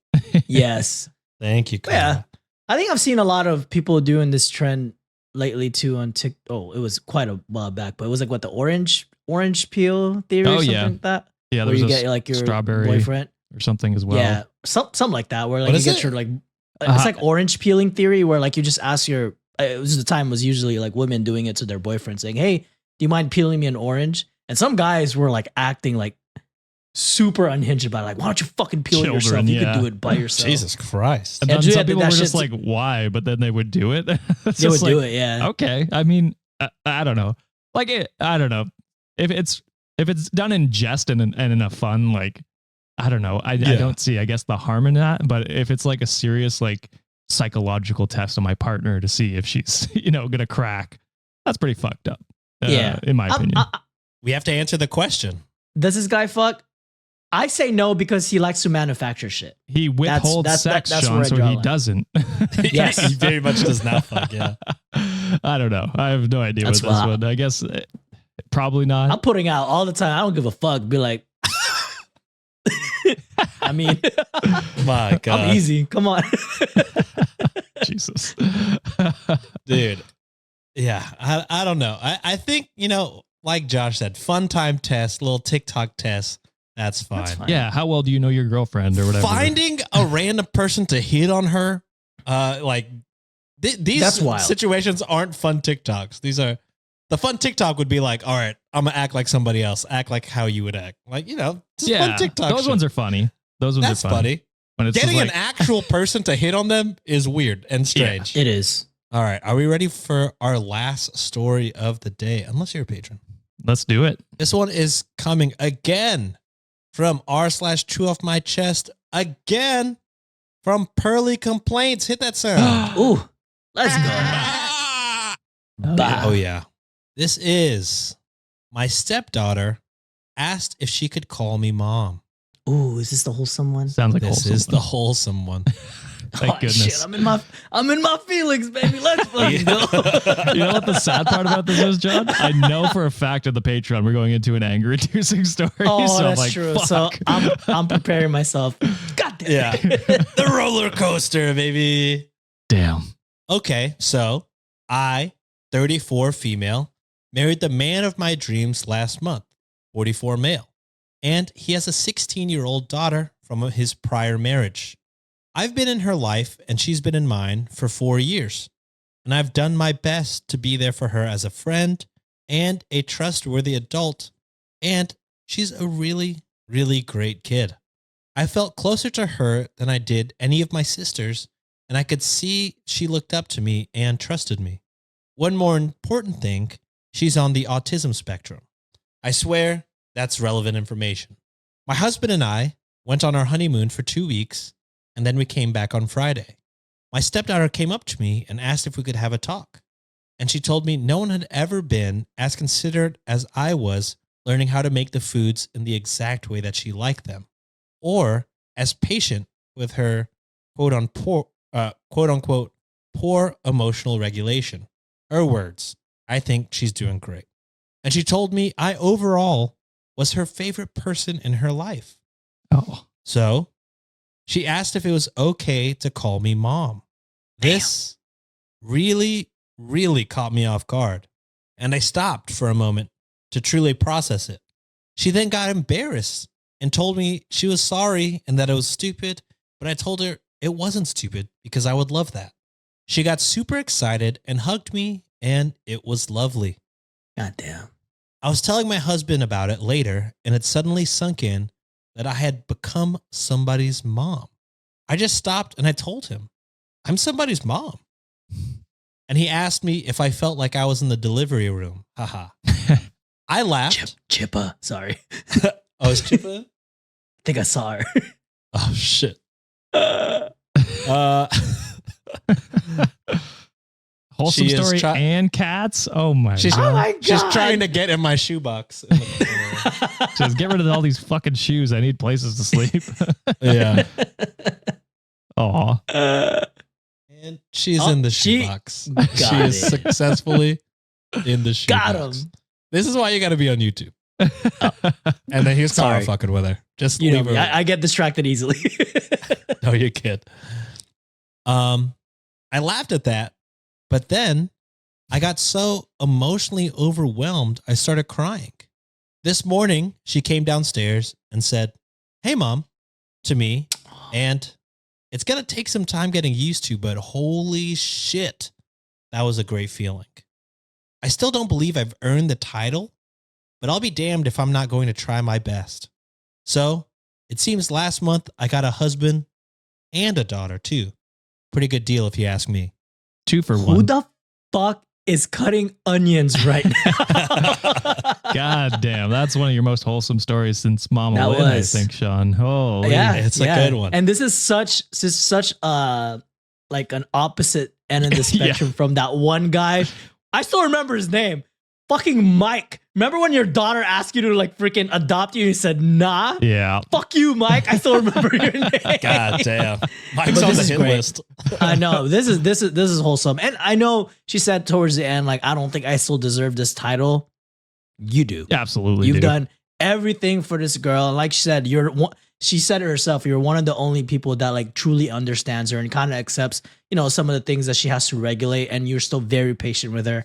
Yes. Thank you, Kyle. Yeah. I think I've seen a lot of people doing this trend lately too on TikTok. Oh, it was quite a while back, but it was like what, the orange peel theory or something like that? Yeah, Where there's you a get like your strawberry boyfriend. or something as well. Yeah. Something like that where like What you is get it? your like it's like orange peeling theory where like you just ask your it was the time was usually like women doing it to their boyfriend saying, "Hey, do you mind peeling me an orange?" And some guys were like acting like super unhinged about it, like, why don't you fucking peel it yourself? Children, You yeah. could do it by yourself. Jesus Christ. And And then yeah, some people that were just shit's- like, why? But then they would do it. It's They would just do like, it, yeah. Okay. I mean, I don't know. Like, I don't know. If it's done in jest and in a fun, like, I don't know. I don't see, I guess, the harm in that. But if it's like a serious, like, psychological test on my partner to see if she's, gonna crack, that's pretty fucked up. Yeah. In my opinion. We have to answer the question. Does this guy fuck? I say no because he likes to manufacture shit. He withholds sex, that's Sean, where I so draw a he line. doesn't. Yes. He very much does not fuck, yeah. I don't know. I have no idea That's with this wild. one. I guess probably not. I'm putting out all the time. I don't give a fuck. Be like, I mean, My God. I'm easy. Come on. Jesus. Dude. Yeah, I don't know. I think, like Josh said, fun time test, little TikTok test. That's fine. That's fine. Yeah. How well do you know your girlfriend or whatever? Finding a random person to hit on her, these That's wild. situations aren't fun TikToks. These are the fun TikTok would be like, all right, I'm gonna act like somebody else, act like how you would act, like just fun TikTok. Those ones are funny. Those ones that's are funny. funny. When it's Getting just an actual person to hit on them is weird and strange. It is. All right, are we ready for our last story of the day? Unless you're a patron. let's do it. This one is coming again from r/Chew Off My Chest, again from Pearly Complaints. Hit that sound. Ooh, let's go. Ah! Bah. Oh, yeah. This is my stepdaughter asked if she could call me mom. Ooh, is this the wholesome one? Sounds like This wholesome. is the wholesome one. Thank goodness. Shit, I'm in my feelings, baby. Let's fucking go. You know what the sad part about this is, John? I know for a fact of the Patreon we're going into an anger-inducing story. Oh, so that's I'm like, true. Fuck. So I'm preparing myself. God damn. Yeah. The roller coaster, baby. Damn. Okay, so I, 34 female, married the man of my dreams last month, 44 male, and he has a 16-year-old daughter from his prior marriage. I've been in her life and she's been in mine for 4 years, and I've done my best to be there for her as a friend and a trustworthy adult, and she's a really, really great kid. I felt closer to her than I did any of my sisters, and I could see she looked up to me and trusted me. One more important thing, she's on the autism spectrum. I swear that's relevant information. My husband and I went on our honeymoon for 2 weeks, and then we came back on Friday. My stepdaughter came up to me and asked if we could have a talk. And she told me no one had ever been as considerate as I was learning how to make the foods in the exact way that she liked them, or as patient with her quote unquote poor emotional regulation. Her words, I think she's doing great. And she told me I overall was her favorite person in her life. Oh. So She asked if it was okay to call me mom. This really, really caught me off guard, and I stopped for a moment to truly process it. She then got embarrassed and told me she was sorry and that it was stupid, but I told her it wasn't stupid because I would love that. She got super excited and hugged me, and it was lovely. God damn. I was telling my husband about it later, and it suddenly sunk in that I had become somebody's mom. I just stopped and I told him, I'm somebody's mom. And he asked me if I felt like I was in the delivery room. Haha. I laughed. Chippa. Sorry. Oh, it's Chippa? I think I saw her. Oh, shit. Wholesome She is story and cats. Oh my She's, god! Oh my God. she's trying to get in my shoebox. Just get rid of all these fucking shoes. I need places to sleep. Yeah. Aw. And she's Oh, in the she shoebox. got She is it. successfully in the shoebox. Got him. This is why you got to be on YouTube. And then here's Carl Sorry. fucking with her. Just You know leave me. her. I get distracted easily. No, you kid. I laughed at that, but then I got so emotionally overwhelmed, I started crying. This morning, she came downstairs and said, "Hey, Mom," to me, and it's going to take some time getting used to, but holy shit, that was a great feeling. I still don't believe I've earned the title, but I'll be damned if I'm not going to try my best. So, it seems last month I got a husband and a daughter too. Pretty good deal if you ask me. 2 for Who 1. the fuck is cutting onions right now? God damn, that's one of your most wholesome stories since Mama That Lynn, I was. think, Sean. Holy. Yeah, it's a good one. And this is such like an opposite end of the Yeah. spectrum from that one guy. I still remember his name. Fucking Mike. Remember when your daughter asked you to like freaking adopt you and you said nah? Yeah. Fuck you, Mike. I still remember your name. God damn. Mike's But on this the is hit great. list. I know. This is wholesome. And I know she said towards the end, like, I don't think I still deserve this title. You do. Absolutely. You've dude. done everything for this girl. And like she said, she said it herself, you're one of the only people that like truly understands her and kind of accepts, you know, some of the things that she has to regulate, and you're still very patient with her.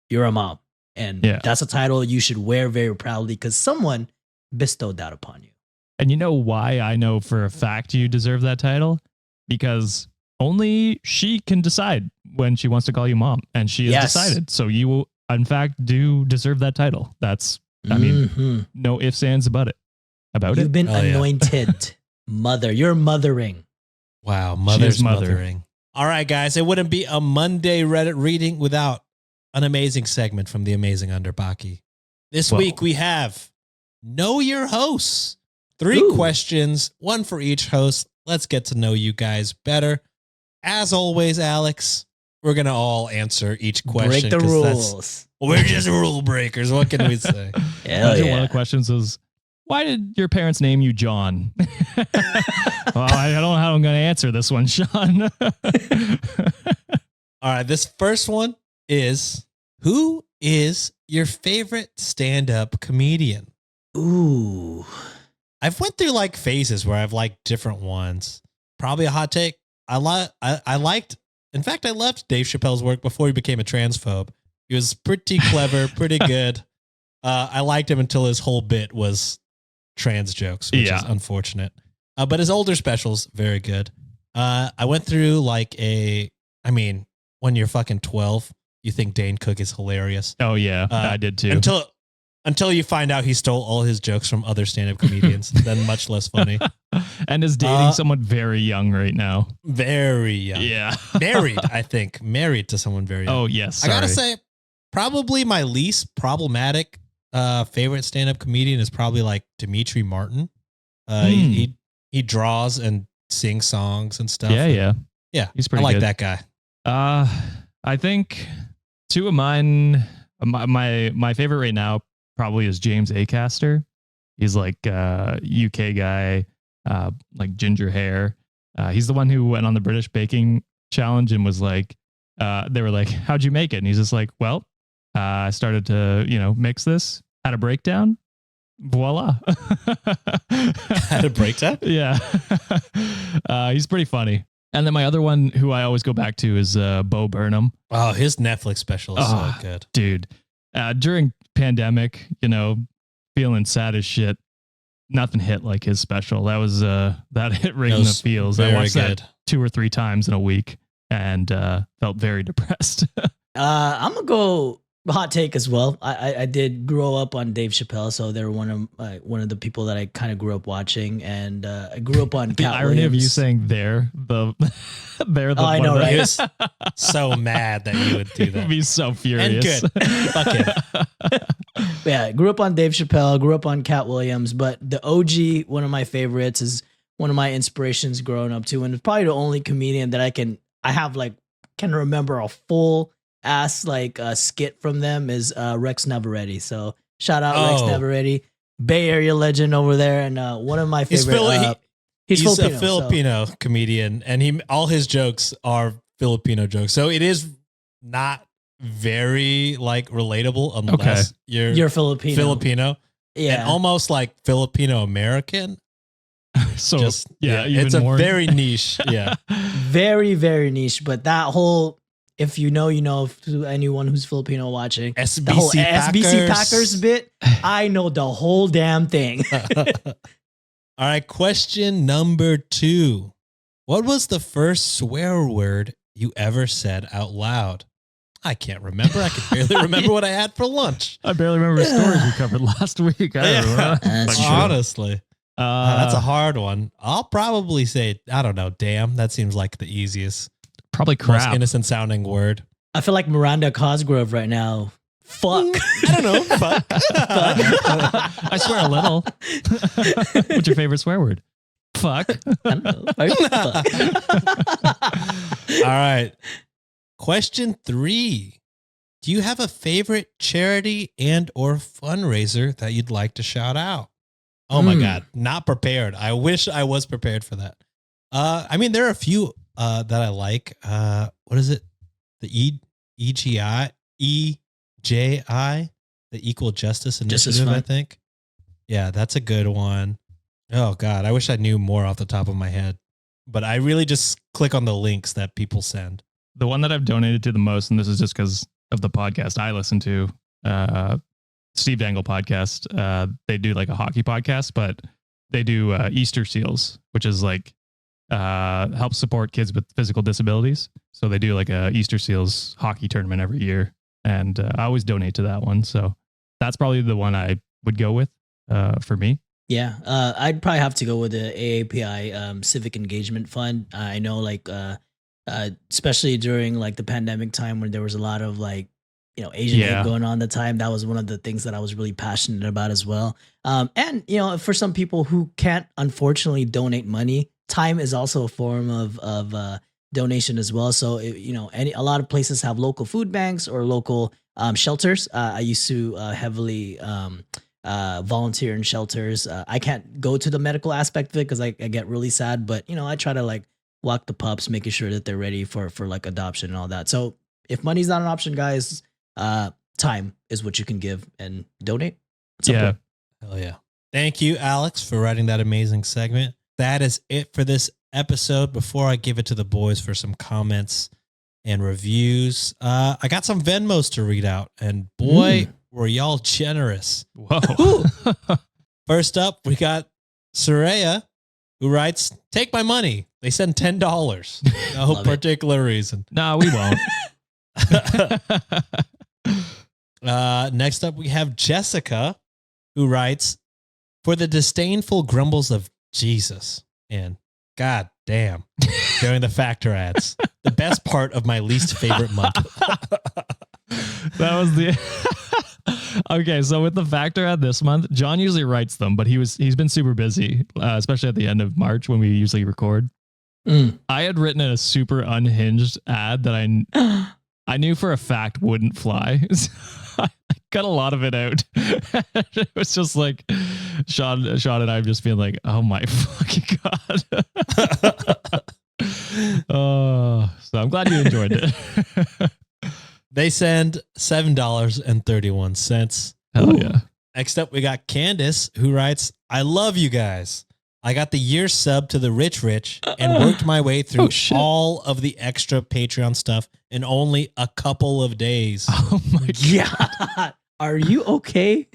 You're a mom. And Yeah. that's a title you should wear very proudly because someone bestowed that upon you. And you know why I know for a fact you deserve that title? Because only she can decide when she wants to call you mom. And she has Yes. decided. So you, in fact, do deserve that title. That's, I mean, Mhm. no ifs, ands about it. You've been Oh, yeah. anointed mother. You're mothering. Wow. Mother's mother. mothering. All right, guys. It wouldn't be a Monday Reddit reading without an amazing segment from the Amazing Underbakke. This Whoa. week we have Know Your Hosts. 3 Ooh. questions, 1 for each host. Let's get to know you guys better. As always, Alex, we're going to all answer each question. Break the 'cause that's- rules. We're just rule breakers. What can we say? Hell Imagine yeah. one of the questions was, why did your parents name you John? Well, I don't know how I'm going to answer this one, Sean. All right, this first one is, who is your favorite stand-up comedian? Ooh. I've went through like phases where I've liked different ones. Probably a hot take. I liked, in fact, I loved Dave Chappelle's work before he became a transphobe. He was pretty clever, pretty good. I liked him until his whole bit was trans jokes, which is unfortunate. But his older specials, very good. I went through when you're fucking 12, you think Dane Cook is hilarious. Oh, yeah, I did too. Until you find out he stole all his jokes from other stand-up comedians, then much less funny. And is dating someone very young right now. Very young. Yeah. Married, I think. Married to someone very young. Oh, yes. I gotta sorry. say, probably my least problematic favorite stand-up comedian is probably like Dimitri Martin. He draws and sings songs and stuff. Yeah. Yeah. He's pretty I like good. that guy. I think 2 of mine, my favorite right now probably is James Acaster. He's like a UK guy, like ginger hair. He's the one who went on the British baking challenge and was like, they were like, how'd you make it? And he's just like, well, I started to, mix this, had a breakdown. Voila. Had a breakdown? Yeah. He's pretty funny. And then my other one who I always go back to is Bo Burnham. Oh, his Netflix special is so good. Dude. During pandemic, feeling sad as shit. Nothing hit like his special. That was that hit right in the feels. I watched that 2 or 3 times in a week and felt very depressed. I'm gonna go hot take as well. I did grow up on Dave Chappelle, so they're one of the people that I kind of grew up watching, and I grew up on. The Cat irony Williams. of you saying they're the. I know, right? He was so mad that you would do that. Be so furious. And good. Fuck him. Yeah, I grew up on Dave Chappelle, grew up on Cat Williams, but the OG, one of my favorites, is one of my inspirations growing up too, and it's probably the only comedian that I can remember a full ass skit from them is Rex Navarrete. So shout out Rex Navarrete, Bay Area legend over there, and one of my favorite. He's Filipino, a Filipino comedian, and all his jokes are Filipino jokes. So it is not very relatable unless you're Filipino. Yeah, and almost like Filipino American. So it's a very niche. Yeah, very very niche. But that whole, if you know, to anyone who's Filipino watching, the whole SBC Packers bit, I know the whole damn thing. All right, question number 2. What was the first swear word you ever said out loud? I can't remember. I can barely remember what I had for lunch. I barely remember stories we covered last week. I don't know. That's true. Honestly. That's a hard one. I'll probably say, I don't know, damn. That seems like the easiest. Probably crap. Most innocent sounding word. I feel like Miranda Cosgrove right now. Fuck. I don't know. Fuck. I swear a little. What's your favorite swear word? Fuck. I don't know. All right. Question 3. Do you have a favorite charity and or fundraiser that you'd like to shout out? Oh my God. Not prepared. I wish I was prepared for that. There are a few that I like. What is it? The EJI, the Equal Justice Initiative, I think. Yeah, that's a good one. Oh God, I wish I knew more off the top of my head. But I really just click on the links that people send. The one that I've donated to the most, and this is just because of the podcast I listen to, Steve Dangle podcast. They do a hockey podcast, but they do Easter Seals, which is help support kids with physical disabilities. So they do a Easter Seals hockey tournament every year. And I always donate to that one. So that's probably the one I would go with for me. Yeah, I'd probably have to go with the AAPI Civic Engagement Fund. I know especially during the pandemic time when there was a lot of Asian aid going on at the time, that was one of the things that I was really passionate about as well. And for some people who can't unfortunately donate money, time is also a form of donation as well. So a lot of places have local food banks or local shelters. I used to heavily volunteer in shelters. I can't go to the medical aspect of it because I get really sad, but I try to walk the pups, making sure that they're ready for adoption and all that. So if money's not an option, guys, time is what you can give and donate. Yeah. Hell yeah. Thank you, Alex, for writing that amazing segment. That is it for this episode. Before I give it to the boys for some comments and reviews, I got some Venmos to read out, and boy, were y'all generous. Whoa. First up, we got Soraya, who writes, "Take my money." They send $10. No particular reason. No, we won't. Next up, we have Jessica, who writes, "For the disdainful grumbles of Jesus and God damn during the Factor ads, the best part of my least favorite month." That was the okay. So with the Factor ad this month, John usually writes them, but he's been super busy, especially at the end of March when we usually record. I had written a super unhinged ad that I knew for a fact wouldn't fly. So I cut a lot of it out. It was just Sean and I just being like, "Oh my fucking God." So I'm glad you enjoyed it. They send $7.31. Hell yeah. Next up, we got Candace, who writes, "I love you guys. I got the year sub to the rich and worked my way through all of the extra Patreon stuff in only a couple of days. Oh my God. Are you okay?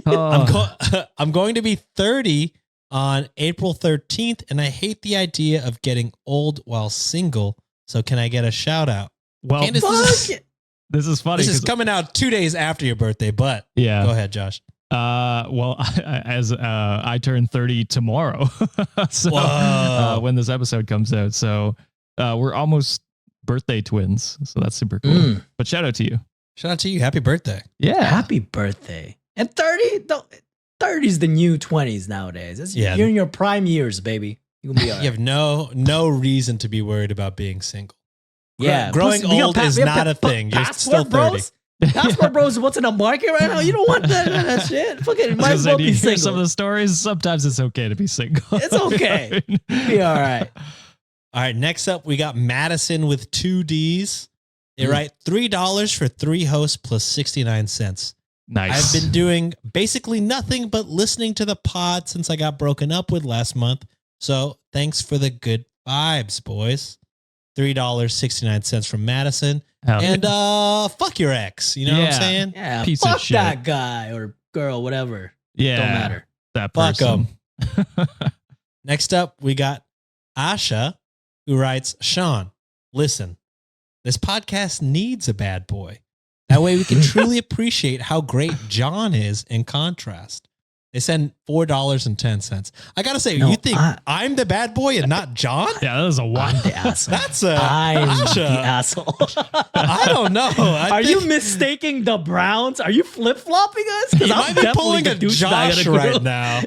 I'm going to be 30 on April 13th, and I hate the idea of getting old while single. So can I get a shout out? Well, Candace, this is funny. This is coming out 2 days after your birthday, but yeah. Go ahead, Josh. Well, I turn 30 tomorrow, so when this episode comes out, so we're almost birthday twins, so that's super cool. But shout out to you. Shout out to you. Happy birthday. Yeah, happy birthday. And 30 is the new 20s nowadays. You're in your prime years, baby. You can be all right. You have no reason to be worried about being single. Yeah, growing old is not a thing. You're still 30. Bros? Passport bros, what's in the market right now? You don't want that shit. Fucking might as well be single. Some of the stories, sometimes it's okay to be single. It's okay. Be all right. All right, next up, we got Madison with 2 Ds. They write $3 for 3 hosts plus 69 cents. Nice. I've been doing basically nothing but listening to the pod since I got broken up with last month. So thanks for the good vibes, boys. $3.69 from Madison. And fuck your ex. You know what I'm saying? Yeah, piece fuck of shit. that guy or girl, whatever. Yeah, don't matter. That Fuck person. Next up, we got Asha, who writes, Sean, listen, this podcast needs a bad boy. That way we can truly appreciate how great John is in contrast. They send $4.10. I gotta say, you think I'm the bad boy and not John? Yeah, that was a lot. I'm the asshole. I'm the asshole. I don't know. Are you mistaking the Browns? Are you flip flopping us? You might be pulling a Josh right now.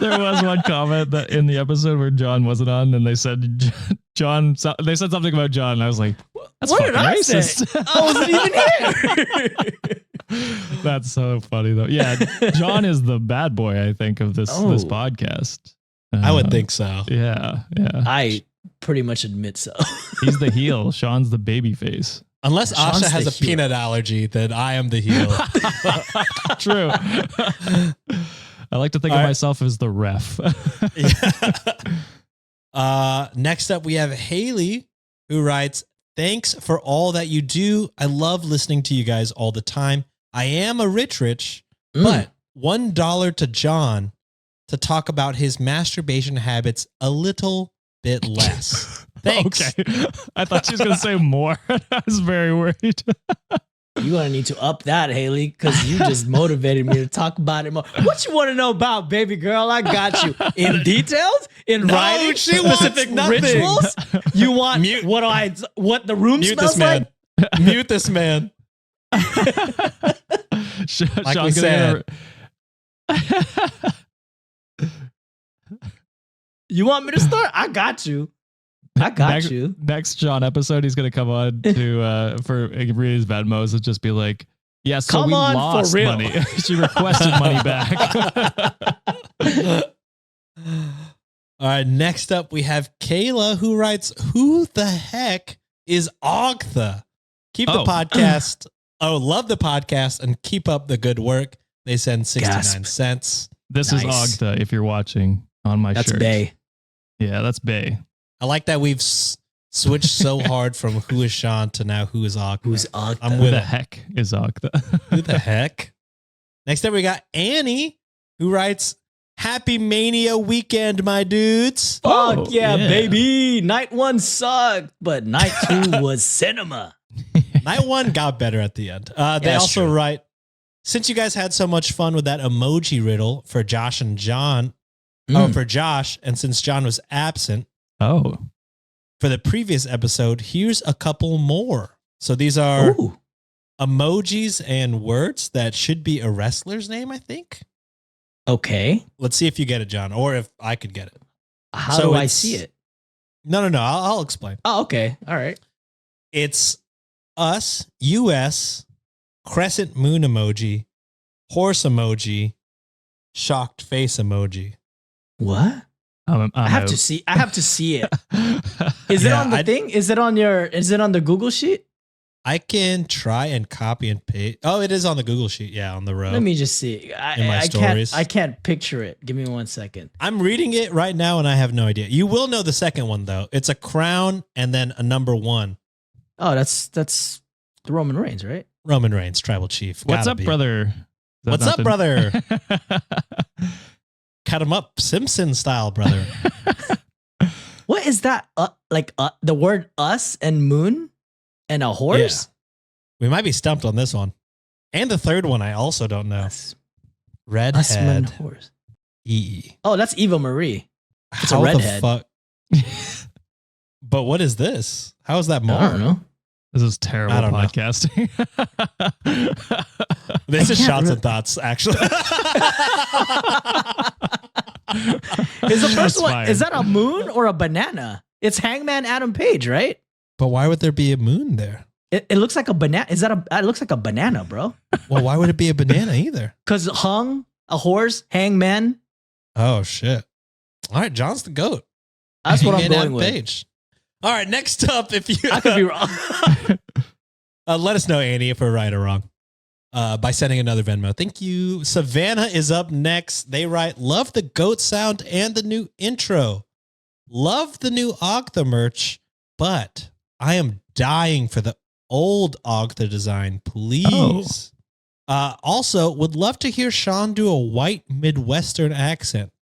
There was one comment that in the episode where John wasn't on, and they said John. They said something about John, and I was like, "That's what fucking did I racist." Say? I wasn't even here. That's so funny though. Yeah, John is the bad boy, I think, of this podcast. I would think so. Yeah. I pretty much admit so. He's the heel. Sean's the baby face. Unless Sean's Asha has a heel. peanut allergy, then I am the heel. True. I like to think of myself as the ref. Next up, we have Haley, who writes, thanks for all that you do. I love listening to you guys all the time. I am a rich, but $1 to John to talk about his masturbation habits a little bit less. Thanks. Okay. I thought she was going to say more. I was very worried. You're going to need to up that, Haley, because you just motivated me to talk about it more. What you want to know about, baby girl? I got you. In details? In writing? She wants Specific nothing. rituals? You want what the room Mute smells this man. like? Mute this man. Like we said. You want me to start? I got you. Next John episode, he's going to come on to for Rita's bad mo's and just be like, yeah, so come we on, lost for real. money. She requested money back. All right, next up we have Kayla, who writes, who the heck is Ogtha? Keep the podcast. Love the podcast and keep up the good work. They send 69 cents. This is Ogtha if you're watching on my shirt. That's Bay. Yeah, that's Bay. I like that we've switched so hard from who is Sean to now who is Ogtha. Who's Ogtha? I'm Who with the it. heck is Ogtha? Who the heck? Next up, we got Annie, who writes, Happy Mania weekend, my dudes. Fuck yeah, baby. Night 1 sucked, but night 2 was cinema. Night 1 got better at the end. They that's also true. write, since you guys had so much fun with that emoji riddle for Josh and John, for Josh, and since John was absent for the previous episode, here's a couple more. So these are emojis and words that should be a wrestler's name, I think. Okay. Let's see if you get it, John, or if I could get it. How do I see it? No. I'll explain. Oh, okay. All right. It's us, US, crescent moon emoji, horse emoji, shocked face emoji. What? I have to see it. Is it on the thing? Is it on the Google sheet? I can try and copy and paste. Oh, it is on the Google Sheet. Yeah, on the row. Let me just see. In my stories. I can't picture it. Give me 1 second. I'm reading it right now, and I have no idea. You will know the second one, though. It's a crown and then a number 1. Oh, that's the Roman Reigns, right? Roman Reigns, tribal chief. What's Gotta up, be. brother? Is that What's up, nothing? brother? Cut him up, Simpson style, brother. What is that? The word us and moon and a horse? We might be stumped on this one. And the third one, I also don't know. Us, Redhead. Usman horse. E. Oh, that's Eva Marie. It's a How redhead. The fuck? But what is this? How is that I more? don't know. This is terrible I don't know. podcasting. This is can't shots re- and thoughts, actually. Is the Shots first one? fired. Is that a moon or a banana? It's Hangman Adam Page, right? But why would there be a moon there? It looks like a banana. Is that it looks like a banana, bro? Well, why would it be a banana either? Because hung, a horse, hangman. Oh, shit. All right, John's the GOAT. That's what I'm Hangman going Adam with. Page. All right, next up, if you I could be wrong. let us know, Annie, if we're right or wrong by sending another Venmo. Thank you. Savannah is up next. They write, love the GOAT sound and the new intro. Love the new Ogtha merch, but I am dying for the old Ogtha design, please. Also, would love to hear Sean do a white Midwestern accent.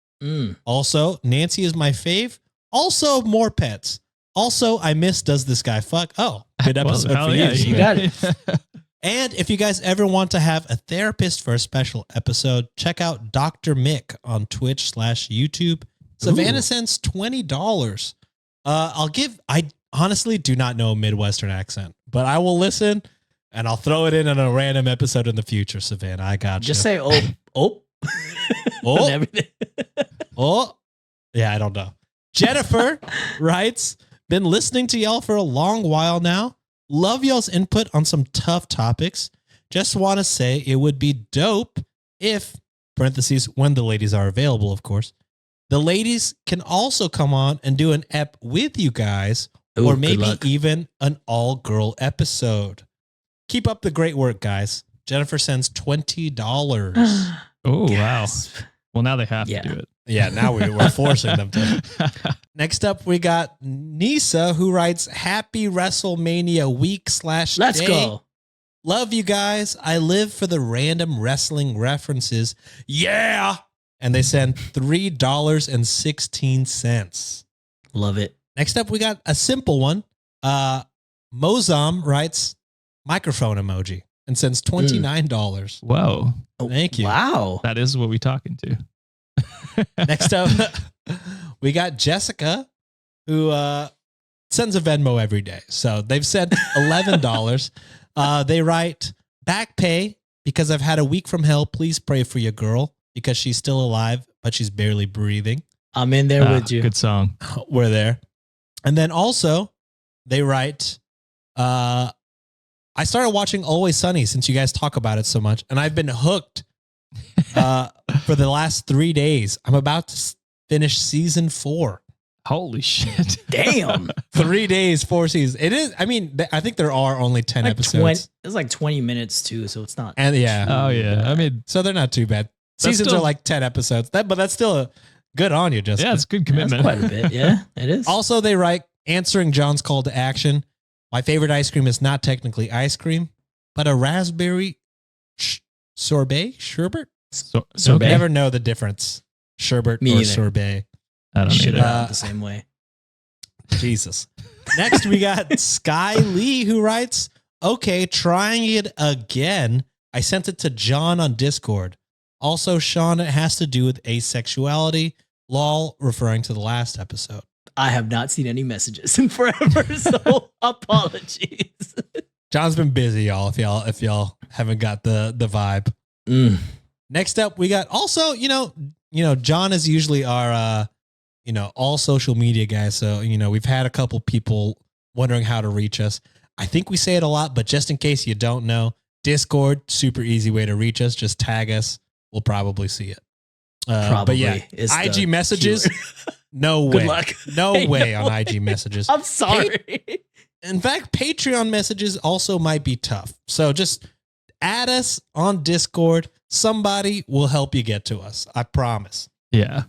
Also, Nancy is my fave. Also, more pets. Also, I miss Does This Guy Fuck? Oh, good episode Well, for hell you. yeah, You got it. And if you guys ever want to have a therapist for a special episode, check out Dr. Mick on Twitch/YouTube. Savannah sends $20. I honestly do not know a Midwestern accent, but I will listen and I'll throw it in a random episode in the future, Savannah. I got you. Just say oh. Oh. And everything. Oh, yeah, I don't know. Jennifer writes, been listening to y'all for a long while now. Love y'all's input on some tough topics. Just want to say it would be dope if, parentheses, when the ladies are available, of course, the ladies can also come on and do an ep with you guys, Ooh, or good maybe luck. even an all-girl episode. Keep up the great work, guys. Jennifer sends $20. Oh, wow. Gasp. Well, now they have Yeah. to do it. Yeah, now we're forcing them to. Next up, we got Nisa, who writes, happy WrestleMania week/day. Let's go. Love you guys. I live for the random wrestling references. Yeah. And they send $3.16. Love it. Next up, we got a simple one. Mozam writes, microphone emoji, and sends $29. Whoa. Thank you. Wow. That is what we talking to. Next up, we got Jessica, who sends a Venmo every day. So they've sent $11. They write, back pay because I've had a week from hell. Please pray for your girl because she's still alive, but she's barely breathing. I'm in there with you. Good song. We're there. And then also they write, I started watching Always Sunny since you guys talk about it so much, and I've been hooked for the last 3 days. I'm about to finish season 4. Holy shit. Damn. 3 days, 4 seasons. It is. I mean, I think there are only 10 Like episodes. it's like 20 minutes too, so it's not. And yeah. Oh, yeah. I mean, So they're not too bad. That's Seasons still- are like 10 episodes. But that's still good on you, Jessica. yeah, it's good That's commitment. quite a bit. Yeah, it is. Also, they write, answering John's call to action. My favorite ice cream is not technically ice cream, but a raspberry sorbet, sherbet. So, Sorbet. I never know the difference. Sherbet Me or either. sorbet. I don't Should need have it. done it the same way. Jesus. Next, we got Sky Lee, who writes, okay, trying it again. I sent it to John on Discord. Also, Sean, it has to do with asexuality. Lol, referring to the last episode. I have not seen any messages in forever, so apologies. John's been busy, y'all. If y'all haven't got the vibe. Next up, we got also, John is usually our, all social media guy. So, we've had a couple people wondering how to reach us. I think we say it a lot, but just in case you don't know, Discord, super easy way to reach us. Just tag us. We'll probably see it. But yeah, is the IG messages, cure. no Good way. luck. No I way know. on IG messages. I'm sorry. In fact, Patreon messages also might be tough. So just add us on Discord. Somebody will help you get to us. I promise. Yeah.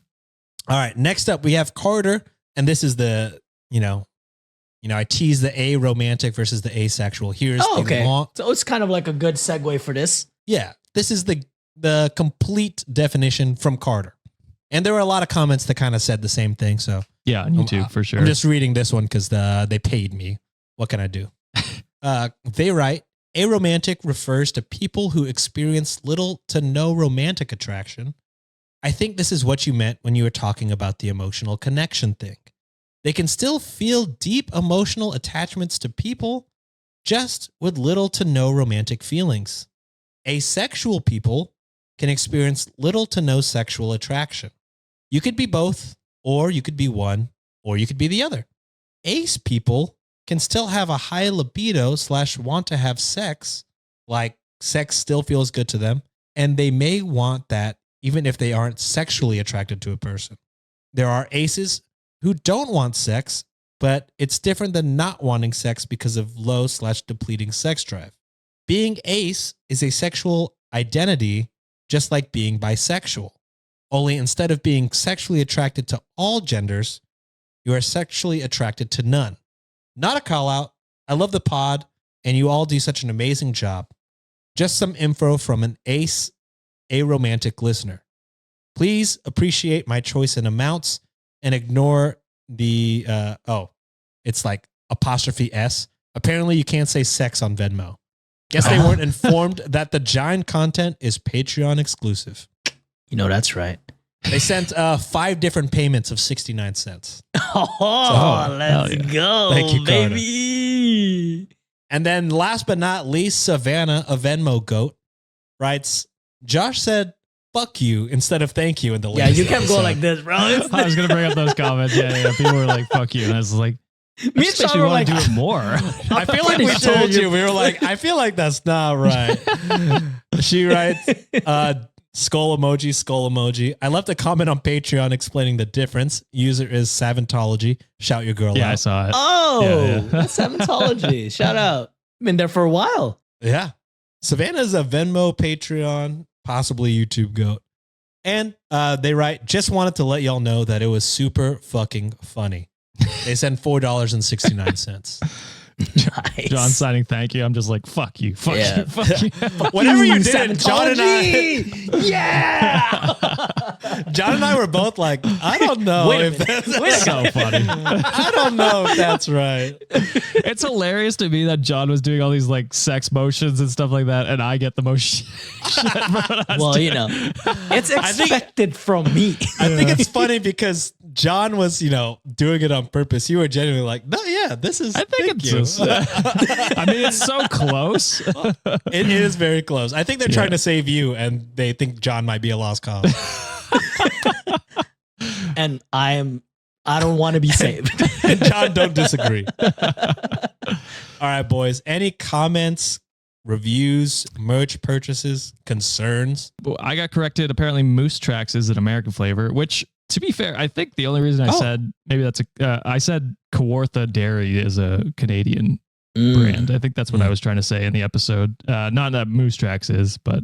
All right. Next up, we have Carter. And this is the, I tease the aromantic versus the asexual. Here's okay. the So it's kind of like a good segue for this. Yeah. This is the complete definition from Carter. And there were a lot of comments that kind of said the same thing. So Yeah, on YouTube for sure. I'm just reading this one because they paid me. What can I do? They write, aromantic refers to people who experience little to no romantic attraction. I think this is what you meant when you were talking about the emotional connection thing. They can still feel deep emotional attachments to people, just with little to no romantic feelings. Asexual people can experience little to no sexual attraction. You could be both, or you could be one, or you could be the other. Ace people can still have a high libido / want to have sex, like sex still feels good to them, and they may want that even if they aren't sexually attracted to a person. There are aces who don't want sex, but it's different than not wanting sex because of low / depleting sex drive. Being ace is a sexual identity, just like being bisexual. Only instead of being sexually attracted to all genders, you are sexually attracted to none. Not a call out. I love the pod, and you all do such an amazing job. Just some info from an aromantic listener. Please appreciate my choice in amounts and ignore the, it's like apostrophe S. Apparently you can't say sex on Venmo. Guess they weren't informed that the giant content is Patreon exclusive. That's right. They sent 5 different payments of 69 cents. Let's go, Thank you, Carter. baby. And then last but not least, Savannah, a Venmo goat, writes, Josh said, fuck you instead of thank you in the Yeah, latest you kept episode. going like this, bro. I was going to bring up those comments. Yeah. People were like, fuck you. And I was like, Me and Sean were like, do it more. I feel like we told you. We were like, I feel like that's not right. She writes, skull emoji. I left a comment on Patreon explaining the difference. User is Savantology. Shout your girl Yeah, out. I saw it. oh, that's Savantology. Shout out. Been there for a while. Yeah. Savannah's a Venmo, Patreon, possibly YouTube goat. And they write, just wanted to let y'all know that it was super fucking funny. They send $4.69. Nice. John signing thank you. I'm just like, fuck you. Fuck Yeah. you. Fuck you. Whatever you did, John and I, Yeah. John and I were both like, I don't know Wait a if minute. that's So funny. I don't know if that's right. It's hilarious to me that John was doing all these like sex motions and stuff like that, and I get the most shit. Well, it's expected from me. I think it's funny because John was, doing it on purpose. You were genuinely like, no, yeah, this is. I think thank it's you. I mean, it's so close. It is very close. I think they're trying to save you, and they think John might be a lost cause. And I don't want to be saved. And John, don't disagree. All right, boys. Any comments, reviews, merch purchases, concerns? Well, I got corrected. Apparently, Moose Tracks is an American flavor, which, to be fair, I think the only reason I said maybe that's I said Kawartha Dairy is a Canadian brand. I think that's what I was trying to say in the episode. Not that Moose Tracks is, but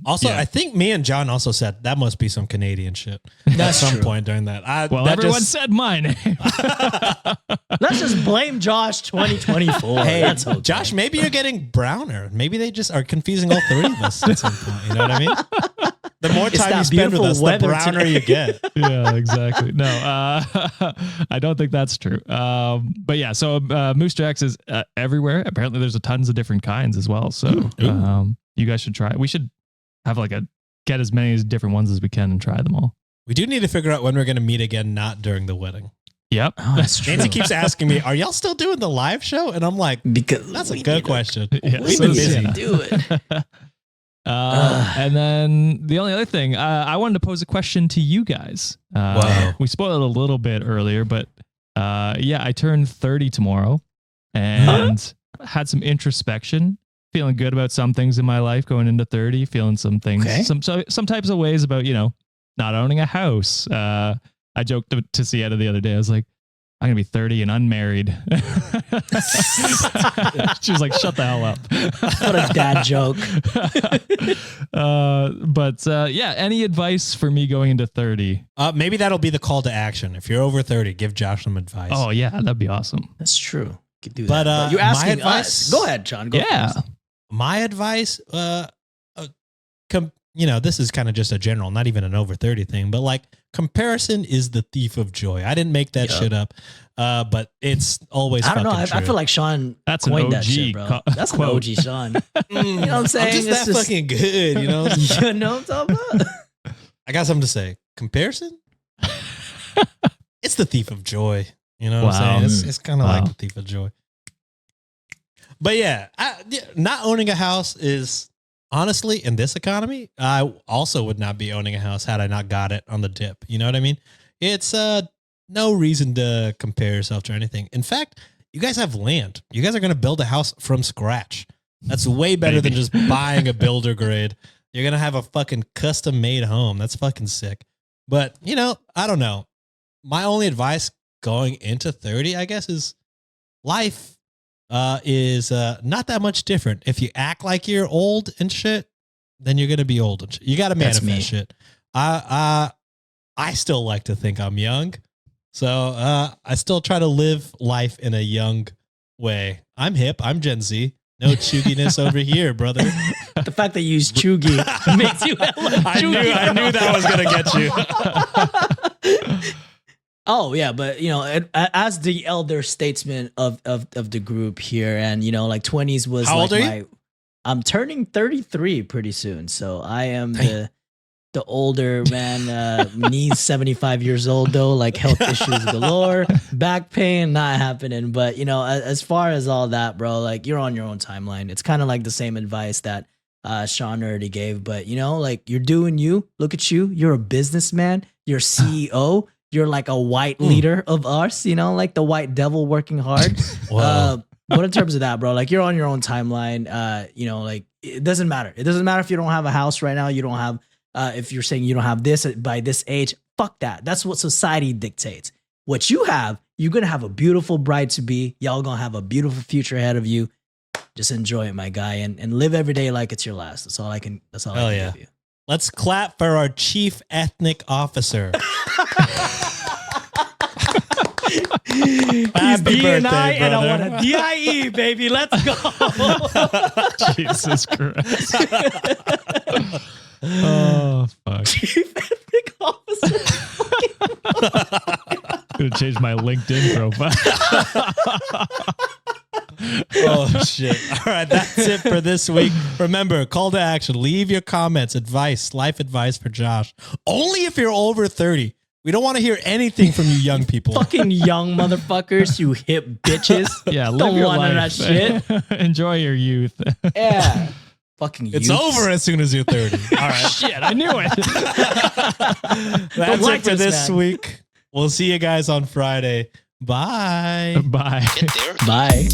Also, yeah. I think me and John also said that must be some Canadian shit That's at some true. point during that. Well, everyone said my name. Let's just blame Josh 2024. Hey, That's okay. Josh, maybe you're getting browner. Maybe they just are confusing all 3 of us at some point. You know what I mean? The more It's time you that spend with beautiful us, the weather browner today. you get. Yeah, exactly. No, I don't think that's true. But yeah, so Moose Tracks is everywhere. Apparently, there's tons of different kinds as well. So you guys should try it. We should have get as many different ones as we can and try them all. We do need to figure out when we're going to meet again, not during the wedding. Yep. Oh, that's true. Nancy keeps asking me, are y'all still doing the live show? And I'm like, Because that's a we good need to question. Yeah, We've so been yeah. busy. Do it. And then the only other thing, I wanted to pose a question to you guys. Wow. We spoiled it a little bit earlier, but I turned 30 tomorrow and had some introspection, feeling good about some things in my life going into 30, feeling some things, Okay. some types of ways about, not owning a house. I joked to Sienna the other day. I was like, I'm gonna be 30 and unmarried. She was like, "Shut the hell up." What a dad joke. Yeah, any advice for me going into 30? Maybe that'll be the call to action. If you're over 30, give Josh some advice. Oh yeah, that'd be awesome. That's true. You could do But, that. But you're asking my advice- us. Go ahead, John. Go Yeah. first. My advice, this is kind of just a general, not even an over 30 thing, but like comparison is the thief of joy. I didn't make that shit up, but it's always I don't know. fucking I true. feel like Sean That's an coined that OG shit, bro. That's an quote. OG Sean. You know what I'm saying? I'm just It's that fucking good, you know? You know what I'm talking about? I got something to say. Comparison? It's the thief of joy. You know what Wow. I'm saying? It's kind of Wow. like the thief of joy. But yeah, not owning a house is honestly, in this economy, I also would not be owning a house had I not got it on the dip. You know what I mean? It's no reason to compare yourself to anything. In fact, you guys have land. You guys are going to build a house from scratch. That's way better than just buying a builder grade. You're going to have a fucking custom made home. That's fucking sick. But, I don't know. My only advice going into 30, I guess, is life is not that much different. If you act like you're old and shit, then you're going to be old and shit. You got to That's me. manifest shit. I still like to think I'm young. So I still try to live life in a young way. I'm hip. I'm Gen Z. No chugginess over here, brother. The fact that you use chuggy makes you hella I knew that was going to get you. Oh yeah, but as the elder statesman of the group here, and like 20s was How like old are you? I'm turning 33 pretty soon, so I am the older man. Knees 75 years old though, like health issues galore, back pain not happening. But as far as all that, bro, like you're on your own timeline. It's kind of like the same advice that Sean already gave, but like you're doing you. Look at you. You're a businessman. You're CEO. You're like a white leader of us, like the white devil working hard. Wow. But in terms of that, bro, like you're on your own timeline. Like it doesn't matter. It doesn't matter if you don't have a house right now. You don't have, if you're saying you don't have this by this age, fuck that. That's what society dictates. What you have, you're going to have a beautiful bride to be. Y'all going to have a beautiful future ahead of you. Just enjoy it, my guy, and live every day like it's your last. That's all I can give you. Let's clap for our chief ethnic officer. He's birthday, D&I and I brother. want a DIE, baby. Let's go. Jesus Christ. Oh fuck. Chief ethnic officer. Gonna change my LinkedIn profile. Oh shit. All right, that's it for this week. Remember, call to action. Leave your comments, advice, life advice for Josh. Only if you're over 30. We don't want to hear anything from you young people. Fucking young motherfuckers, you hip bitches. Yeah, live Don't your want none of life. that shit. Enjoy your youth. Yeah. Fucking It's youths. over as soon as you're 30. All right. Shit, I knew it. That's like it for us, this man. week. We'll see you guys on Friday. Bye. Bye. Get there. Bye.